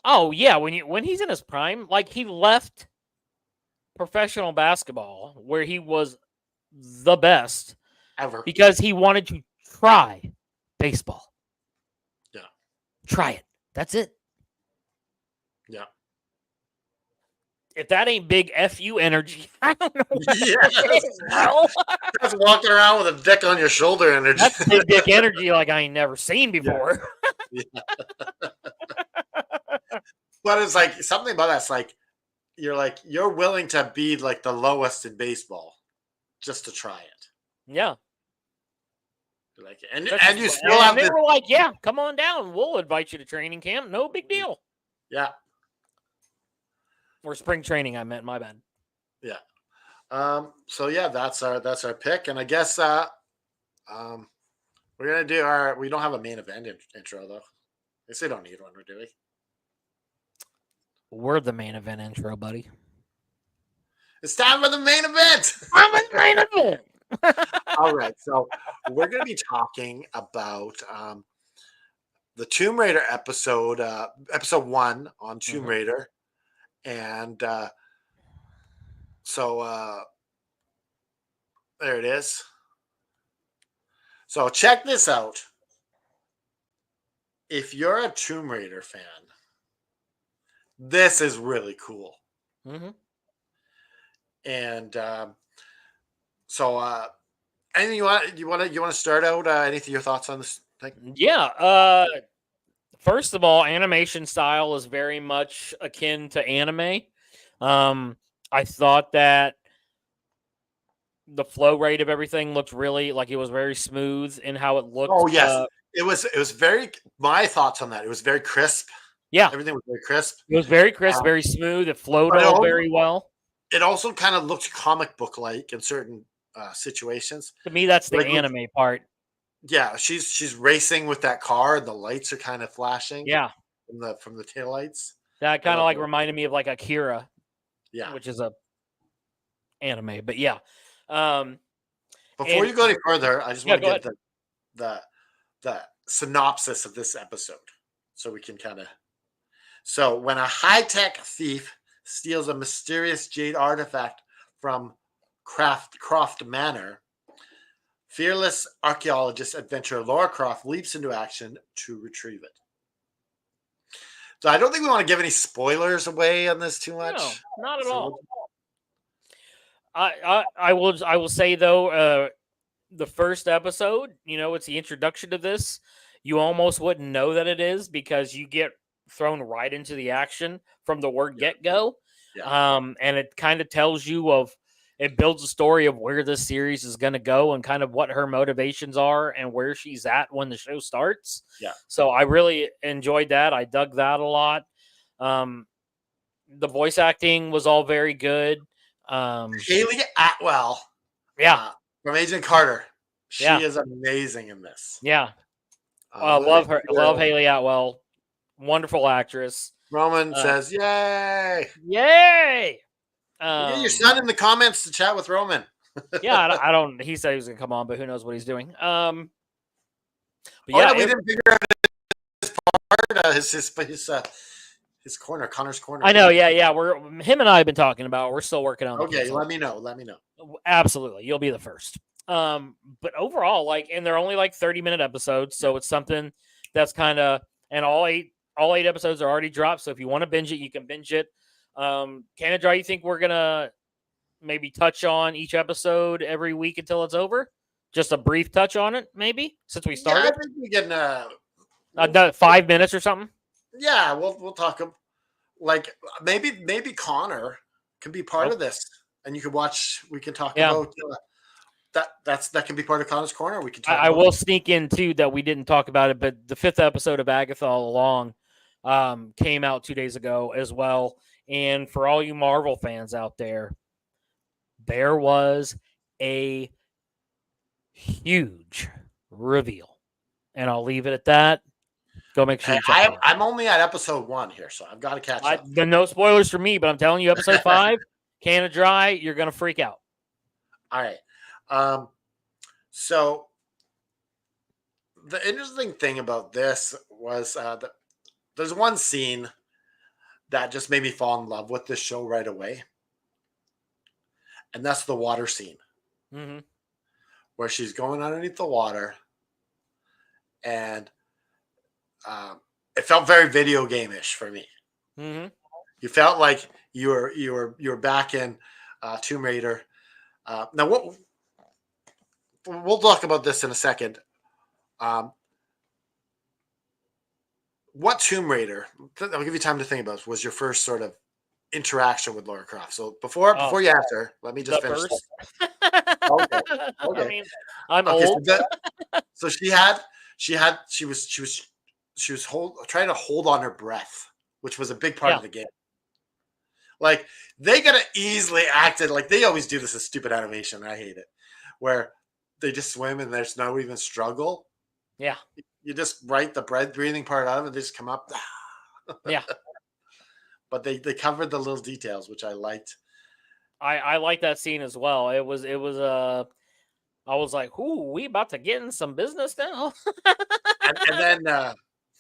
Oh yeah, when he's in his prime, like he left professional basketball where he was the best Ever. because he wanted to try baseball. Yeah. Try it. That's it. Yeah. If that ain't big FU energy, I don't know. What Yes. bro. That's walking around with a dick on your shoulder energy. That's big dick energy like I ain't never seen before. Yeah. But it's like something about that's like you're willing to be like the lowest in baseball just to try it. Yeah. Like and you still have they this. were like, yeah, come on down. We'll invite you to training camp. No big deal. Yeah. Or spring training, I meant, my bad. Yeah. So yeah, that's our pick. And I guess we're gonna do we don't have a main event intro though. I guess we don't need one, do we? We're the main event intro, buddy. It's time for the main event. I'm the main event. All right, so we're going to be talking about the Tomb Raider episode 1 on Tomb Raider, and so there it is. So check this out. If you're a Tomb Raider fan, this is really cool. Mm-hmm. And so anything you want to start out? Anything your thoughts on this thing? Yeah. First of all, animation style is very much akin to anime. I thought that the flow rate of everything looked really like it was very smooth in how it looked. Oh yes, it was very. My thoughts on that. It was very crisp. Yeah, everything was very crisp. It was very crisp, very smooth. It flowed all very well. It also kind of looked comic book like in certain situations. To me, that's the anime part. Yeah, she's racing with that car, and the lights are kind of flashing. Yeah, from the taillights. That kind of like reminded me of like Akira. Yeah, which is a anime, but yeah. Before you go any further, I just want to get the synopsis of this episode, so we can kind of. So when a high-tech thief steals a mysterious jade artifact from Croft Manor, fearless archaeologist adventurer Lara Croft leaps into action to retrieve it. So I don't think we want to give any spoilers away on this too much. No, not at all. I will say though, the first episode, it's the introduction to this. You almost wouldn't know that it is because you get thrown right into the action from the word get-go. Yeah. And it kind of tells you it builds a story of where this series is going to go and kind of what her motivations are and where she's at when the show starts. Yeah. So I really enjoyed that. I dug that a lot. The voice acting was all very good. Haley Atwell. Yeah. From Agent Carter. She is amazing in this. Yeah. Love her. Love Haley Atwell. Wonderful actress. Roman says, "Yay! Yay!" Get your son in the comments to chat with Roman. Yeah, I don't. He said he was gonna come on, but who knows what he's doing. But yeah, we didn't figure out his part. His corner, Connor's corner. I know. Yeah. Him and I have been talking about. We're still working on. Okay, let me know. Absolutely, you'll be the first. But overall, and they're only 30-minute episodes, so it's something that's kind of, and all eight episodes are already dropped. So if you want to binge it, you can binge it. Canada, you think we're gonna maybe touch on each episode every week until it's over? Just a brief touch on it, maybe, since we started. Yeah, I think we can 5 minutes or something. Yeah, we'll talk. Maybe Connor can be part of this, and you can watch. We can talk about that can be part of Connor's corner. We can. Talk I will sneak in too that we didn't talk about it, but the 5th episode of Agatha All Along came out 2 days ago as well, And for all you Marvel fans out there, there was a huge reveal. And I'll leave it at that. Go make sure Hey, you check it out. I'm only at episode 1 here, so I've got to catch up. No spoilers for me, but I'm telling you, episode 5, can of dry, you're going to freak out. All right. So the interesting thing about this was that there's one scene that just made me fall in love with this show right away. And that's the water scene. Mm-hmm. Where she's going underneath the water. And it felt very video game-ish for me. Mm-hmm. You felt like you were back in Tomb Raider. Now we'll talk about this in a second. What Tomb Raider? I'll give you time to think about. Was your first sort of interaction with Lara Croft? So before you answer, let me just finish. Okay. I mean, I'm old. So she was trying to hold on her breath, which was a big part of the game. Like they gotta easily acted like they always do this as stupid animation. I hate it, where they just swim and there's no even struggle. Yeah, you just write the breathing part out of it. They just come up. Yeah, but they covered the little details, which I liked. I like that scene as well. It was I was like, "Ooh, we about to get in some business now." and then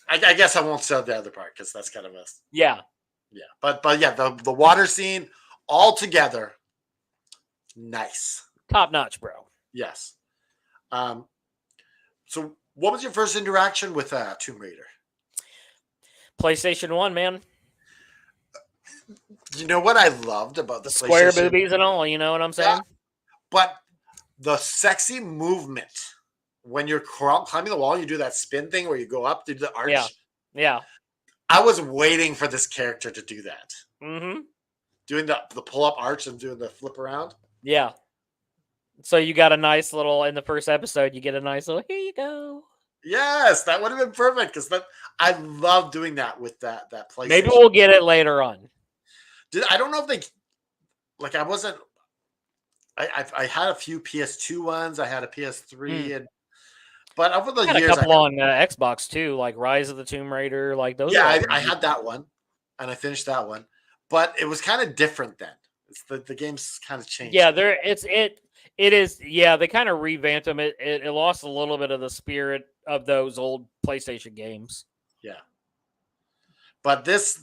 I guess I won't say the other part because that's kind of a yeah. But yeah, the water scene all together, nice, top notch, bro. Yes. So what was your first interaction with Tomb Raider? PlayStation 1, man. You know what I loved about the square boobies and all, you know what I'm saying? Yeah. But the sexy movement when you're climbing the wall, you do that spin thing where you go up, do the arch. Yeah. I was waiting for this character to do that. Mm-hmm. Doing the pull-up arch and doing the flip around. Yeah. So you got a nice little, in the first episode, you get a nice little, here you go. Yes, that would have been perfect because I love doing that with that PlayStation. Maybe we'll get it later on. I don't know if they, like, I wasn't, I had a few PS2 ones. I had a PS3 but over the years, a couple on Xbox too, like Rise of the Tomb Raider, like those. Yeah, I had that one, and I finished that one, but it was kind of different then. It's the game's kind of changed. Yeah, it is. Yeah, they kind of revamped them. It lost a little bit of the spirit of those old PlayStation games. Yeah, but this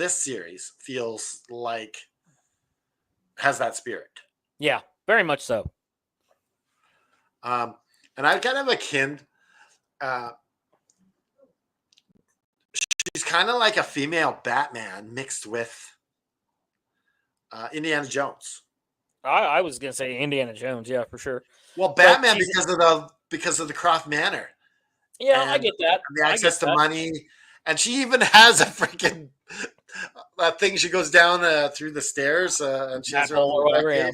series feels like has that spirit. Yeah, very much so. And I kind of akin. She's kind of like a female Batman mixed with Indiana Jones. I was gonna say Indiana Jones, yeah, for sure. Well, Batman because of the Croft Manor. Yeah, I get that. The access to money, and she even has a freaking thing. She goes down through the stairs, and she has her own Batcave.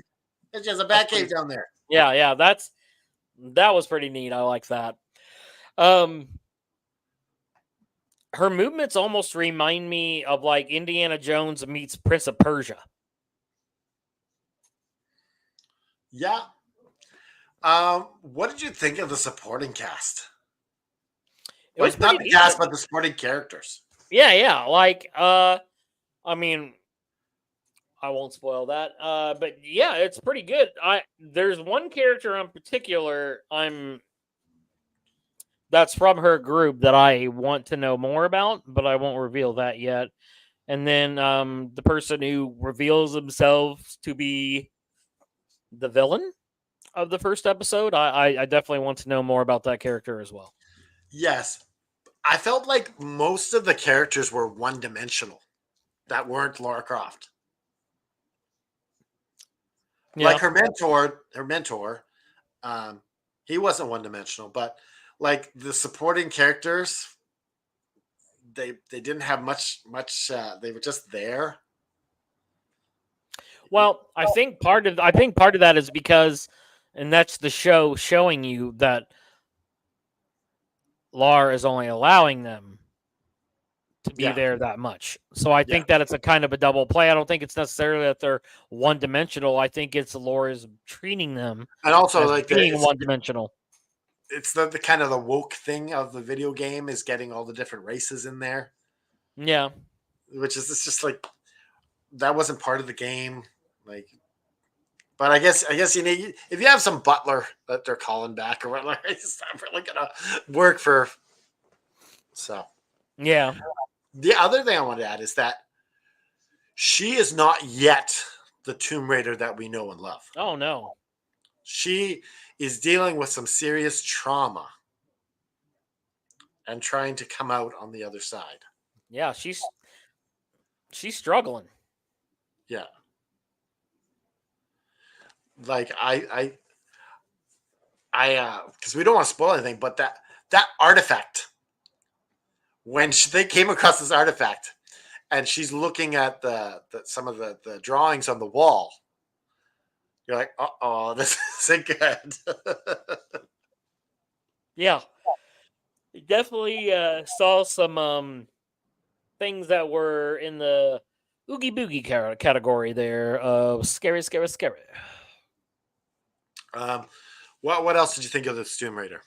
And she has a Batcave down there. Yeah, that was pretty neat. I like that. Her movements almost remind me of like Indiana Jones meets Prince of Persia. Yeah. What did you think of the supporting cast? It was not the cast, but the supporting characters. Yeah. Like, I mean, I won't spoil that. But yeah, it's pretty good. There's one character in particular that's from her group that I want to know more about, but I won't reveal that yet. And then the person who reveals themselves to be the villain of the first episode, I definitely want to know more about that character as well. Yes. I felt like most of the characters were one-dimensional that weren't Lara Croft. Yeah. Like her mentor, he wasn't one-dimensional, but like the supporting characters, they didn't have much. They were just there. Well, I think part of that is because, and that's the show showing you that Lara is only allowing them to be Yeah. there that much. So I think that it's a kind of a double play. I don't think it's necessarily that they're one dimensional. I think it's Laura's treating them And also as like being one dimensional. it's the kind of the woke thing of the video game is getting all the different races in there, Yeah. which is it's just like that wasn't part of the game. Like, but I guess you need if you have some butler that they're calling back or whatever, it's not really gonna work for. So Yeah. the other thing I want to add is that she is not yet the Tomb Raider that we know and love. Oh no. She is dealing with some serious trauma and trying to come out on the other side. Yeah, she's struggling. Yeah. Like I because we don't want to spoil anything, but that artifact, when they came across this artifact and she's looking at some of the drawings on the wall, you're like, oh, this isn't good. Yeah. Definitely saw some things that were in the oogie boogie category there. Scary. What else did you think of this Tomb Raider?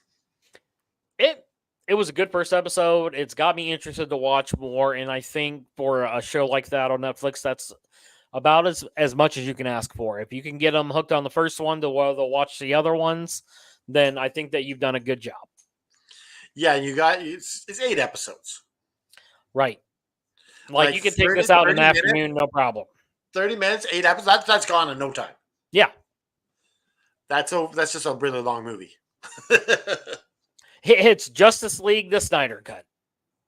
It was a good first episode. It's got me interested to watch more, and I think for a show like that on Netflix, that's about as much as you can ask for. If you can get them hooked on the first one to where they'll watch the other ones, then I think that you've done a good job. Yeah, it's 8 episodes. Right. Like you can take 30 this out in the 30 afternoon, no problem. 30 minutes, 8 episodes. That's gone in no time. Yeah. That's just a really long movie. It's Justice League, the Snyder Cut.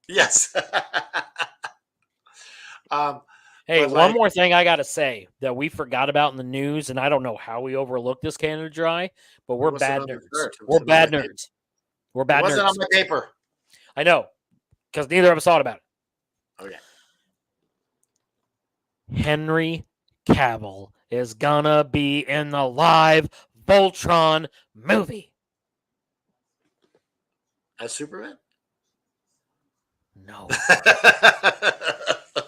Yes. Hey, one more thing I got to say that we forgot about in the news, and I don't know how we overlooked this Canada Dry, but we're bad nerds. We're bad nerds. We're bad nerds. It wasn't on my paper. I know, because neither of us thought about it. Oh, yeah. Henry Cavill is gonna be in the live Voltron movie. As Superman? No.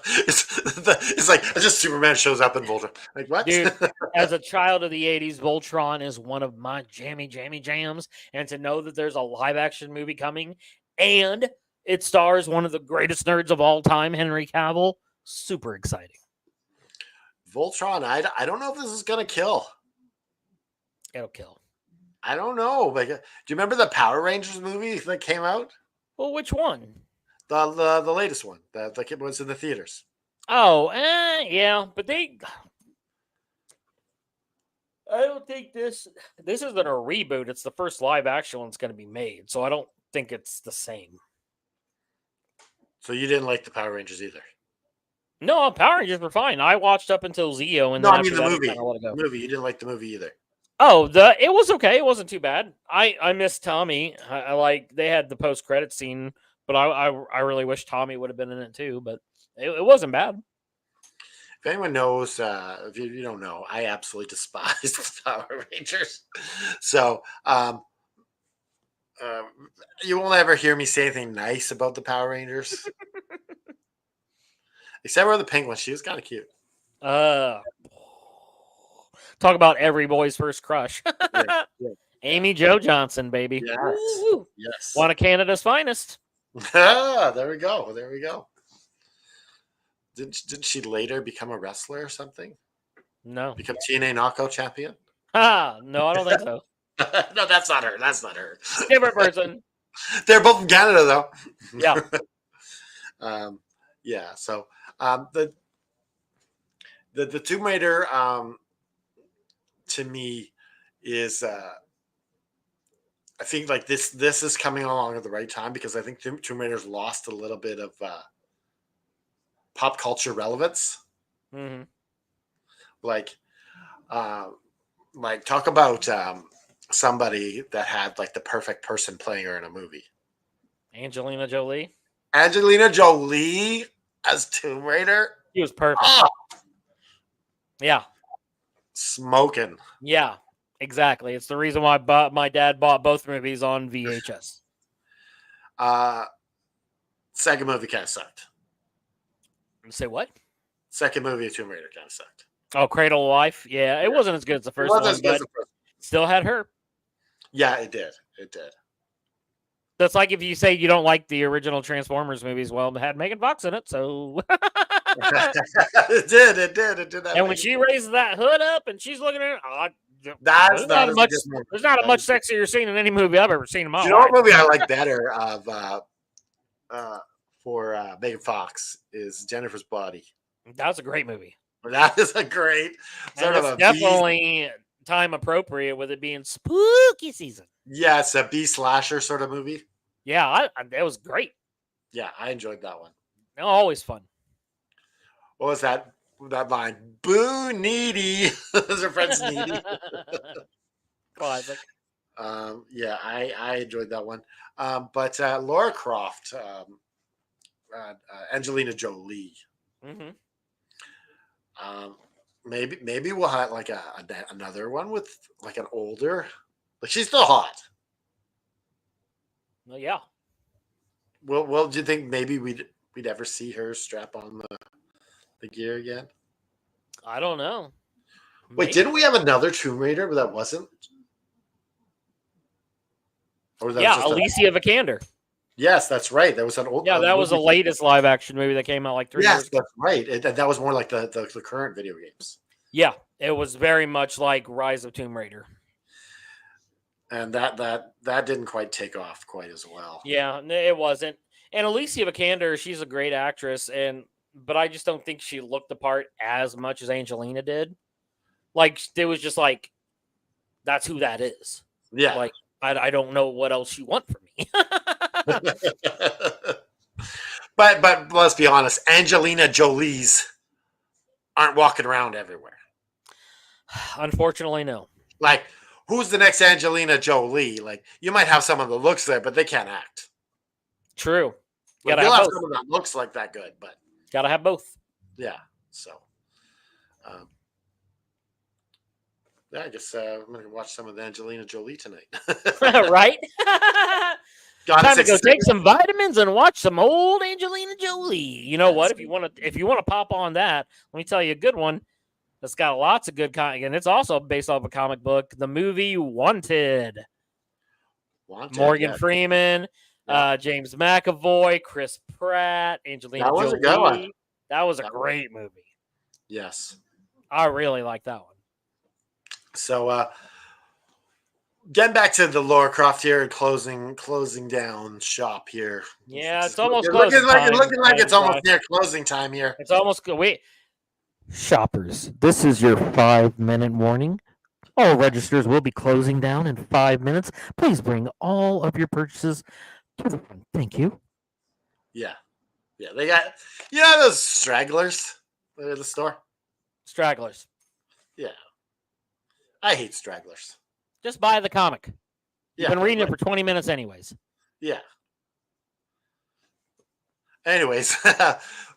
It's like just Superman shows up in Voltron. Like what? Dude, as a child of the 80s, Voltron is one of my jammy jams. And to know that there's a live action movie coming and it stars one of the greatest nerds of all time, Henry Cavill, super exciting. Voltron, I don't know if this is gonna kill. It'll kill. I don't know. Like, do you remember the Power Rangers movie that came out? Well, which one? The latest one. The was in the theaters. Oh, yeah, but I don't think this isn't a reboot. It's the first live action one that's going to be made, so I don't think it's the same. So you didn't like the Power Rangers either? No, Power Rangers were fine. I watched up until Zeo, and no, then I mean the movie. I let it go. The movie. You didn't like the movie either. Oh, it was okay. It wasn't too bad. I missed Tommy. I like they had the post credit scene, but I really wish Tommy would have been in it too. But it wasn't bad. If anyone knows, if you don't know, I absolutely despise the Power Rangers. So you won't ever hear me say anything nice about the Power Rangers. Except for the penguin. She was kind of cute. Talk about every boy's first crush. Yeah. Amy Jo Johnson, baby. Yes. Woo-hoo. Yes. One of Canada's finest. There we go. There we go. Didn't she later become a wrestler or something? No. Become TNA knockout champion? No, I don't think so. No, that's not her. That's not her. Different person. They're both from Canada, though. Yeah. Yeah. So the Tomb Raider to me is I think like this is coming along at the right time because I think Tomb Raider's lost a little bit of pop culture relevance. Mm-hmm. Like talk about somebody that had like the perfect person playing her in a movie. Angelina Jolie. Angelina Jolie as Tomb Raider. He was perfect. Oh, yeah. Smoking. Yeah, exactly. It's the reason why my dad bought both movies on VHS. Second movie kind of sucked. Say what? Second movie of Tomb Raider kind of sucked. Oh, Cradle of Life. Yeah, it wasn't as good as the It first wasn't one, as good as but the first. still had her. Yeah, it did. It did. That's like if you say you don't like the original Transformers movies. Well, it had Megan Fox in it, so. It did. It did. It did. That And when she raises that hood up and she's looking at it, that's not as good. there's not a much sexier scene in any movie I've ever seen in my Do life. you know what movie I like better for Megan Fox is Jennifer's Body. That was a great movie. That is a great sort of a definitely time appropriate with it being spooky season. Yeah, it's a B slasher sort of movie. Yeah, that was great. Yeah, I enjoyed that one. Always fun. What was that line? Boo needy. Is her friend's needy? Classic. Yeah, I enjoyed that one. But Laura Croft, Angelina Jolie. Mm-hmm. Maybe we'll have like another one with like an older. Like she's still hot. Well, yeah. Well, do you think maybe we'd ever see her strap on the gear again? I don't know. Wait, didn't we have another Tomb Raider, but that wasn't? Or was that just Alicia Vikander. Yes, that's right. That was an old. Yeah, that was the latest live action movie that came out like 3 years ago. Yes, that's right. That was more like the current video games. Yeah, it was very much like Rise of Tomb Raider. And that didn't quite take off quite as well. Yeah, it wasn't. And Alicia Vikander, she's a great actress, but I just don't think she looked the part as much as Angelina did. Like, it was just like, that's who that is. Yeah. Like, I don't know what else you want from me. But let's be honest, Angelina Jolie's aren't walking around everywhere. Unfortunately, no. Like, who's the next Angelina Jolie? Like, you might have some of the looks there, but they can't act. True. Like, you'll have someone that looks like that good, but gotta have both. Yeah. So, yeah, I guess I'm gonna watch some of the Angelina Jolie tonight. Right? Time to go take some vitamins and watch some old Angelina Jolie. You know what? If you want to pop on that, let me tell you a good one. That's got lots of good content, and it's also based off a comic book. The movie Wanted. Morgan Freeman, James McAvoy, Chris Pratt, Angelina Jolie. That was a good one. That was a great movie. Yes, I really like that one. So, getting back to the Laura Croft here and closing down shop here. Yeah, it's almost looking like it's almost near closing time here. It's almost wait. Shoppers, this is your 5-minute warning. All registers will be closing down in 5 minutes. Please bring all of your purchases to the front. Thank you. Yeah. Yeah, they got, those stragglers at the store? Stragglers. Yeah. I hate stragglers. Just buy the comic. You've been reading it for 20 minutes anyways. Yeah. Anyways,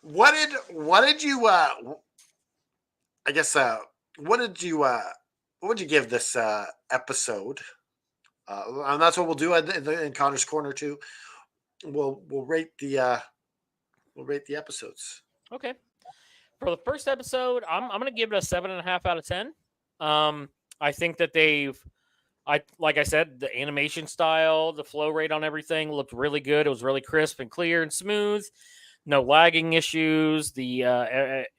what did you what would you give this episode? And that's what we'll do in Connor's Corner too. We'll rate the episodes. Okay. For the first episode, I'm gonna give it a 7.5 out of 10. I think that like I said, the animation style, the flow rate on everything looked really good. It was really crisp and clear and smooth. No lagging issues. The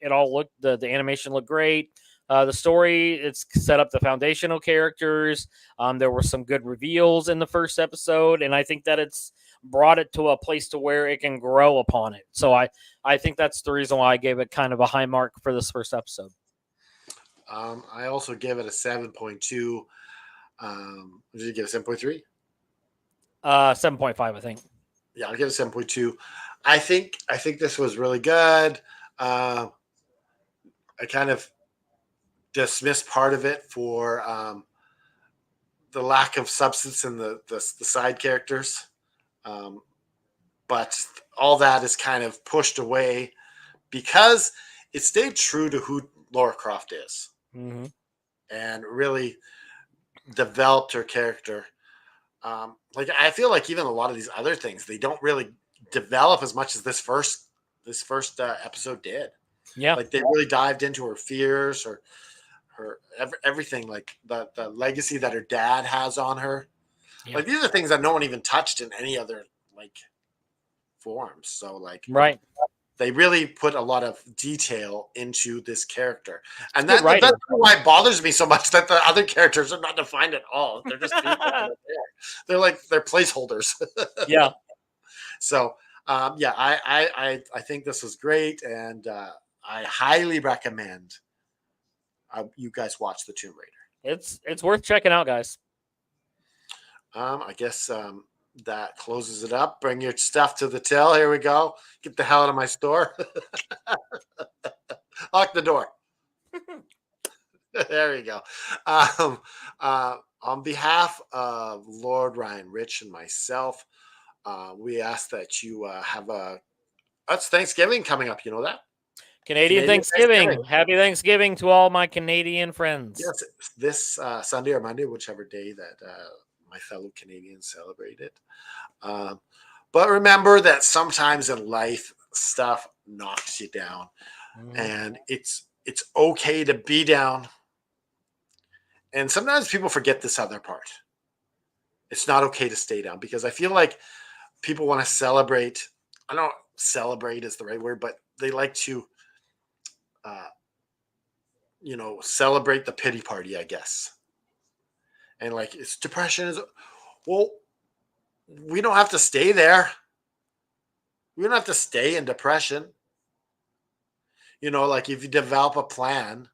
animation looked great. The story, it's set up the foundational characters. There were some good reveals in the first episode, and I think that it's brought it to a place to where it can grow upon it. So I think that's the reason why I gave it kind of a high mark for this first episode. I also give it a 7.2. Did you give it 7.3? 7.5, I think. Yeah, I'll give it 7.2. I think this was really good. I kind of dismissed part of it for the lack of substance in the side characters. But all that is kind of pushed away because it stayed true to who Laura Croft is. Mm-hmm. And really developed her character. Like I feel like even a lot of these other things, they don't really develop as much as this first this first episode did. Yeah. Like they really dived into her fears, her everything, like the legacy that her dad has on her. Yeah. Like these are things that no one even touched in any other like forms. So like Right. they really put a lot of detail into this character, and Good writing. that's why it bothers me so much that the other characters are not defined at all. They're just people. They're like they're placeholders. Yeah. So yeah, I think this was great, and I highly recommend you guys watch the Tomb Raider. It's worth checking out, guys. I guess that closes it up. Bring your stuff to the till. Here we go. Get the hell out of my store. Lock the door. There you go. On behalf of Lord Ryan Rich and myself, we ask that you it's Thanksgiving coming up. You know that? Canadian Thanksgiving. Happy Thanksgiving to all my Canadian friends. Yes, this Sunday or Monday, whichever day that my fellow Canadians celebrate it. But remember that sometimes in life, stuff knocks you down, and it's okay to be down. And sometimes people forget this other part. It's not okay to stay down, because I feel like people want to celebrate. I don't know, celebrate is the right word, but they like to, celebrate the pity party, I guess. And like, it's depression is, well, we don't have to stay there. We don't have to stay in depression. Like if you develop a plan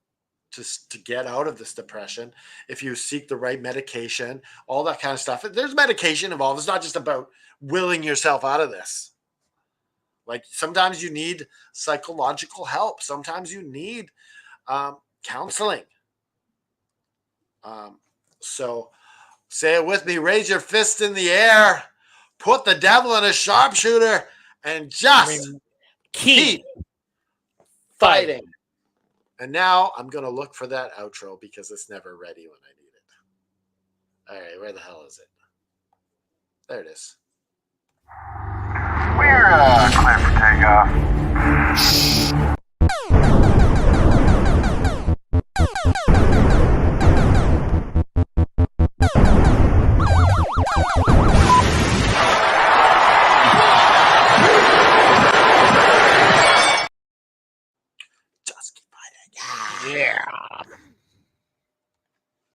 to get out of this depression, if you seek the right medication, all that kind of stuff. There's medication involved. It's not just about willing yourself out of this. Like sometimes you need psychological help. Sometimes you need counseling. So say it with me. Raise your fist in the air. Put the devil in a sharpshooter and just keep fighting. And now I'm going to look for that outro because it's never ready when I need it. All right, where the hell is it? There it is. We're clear for takeoff.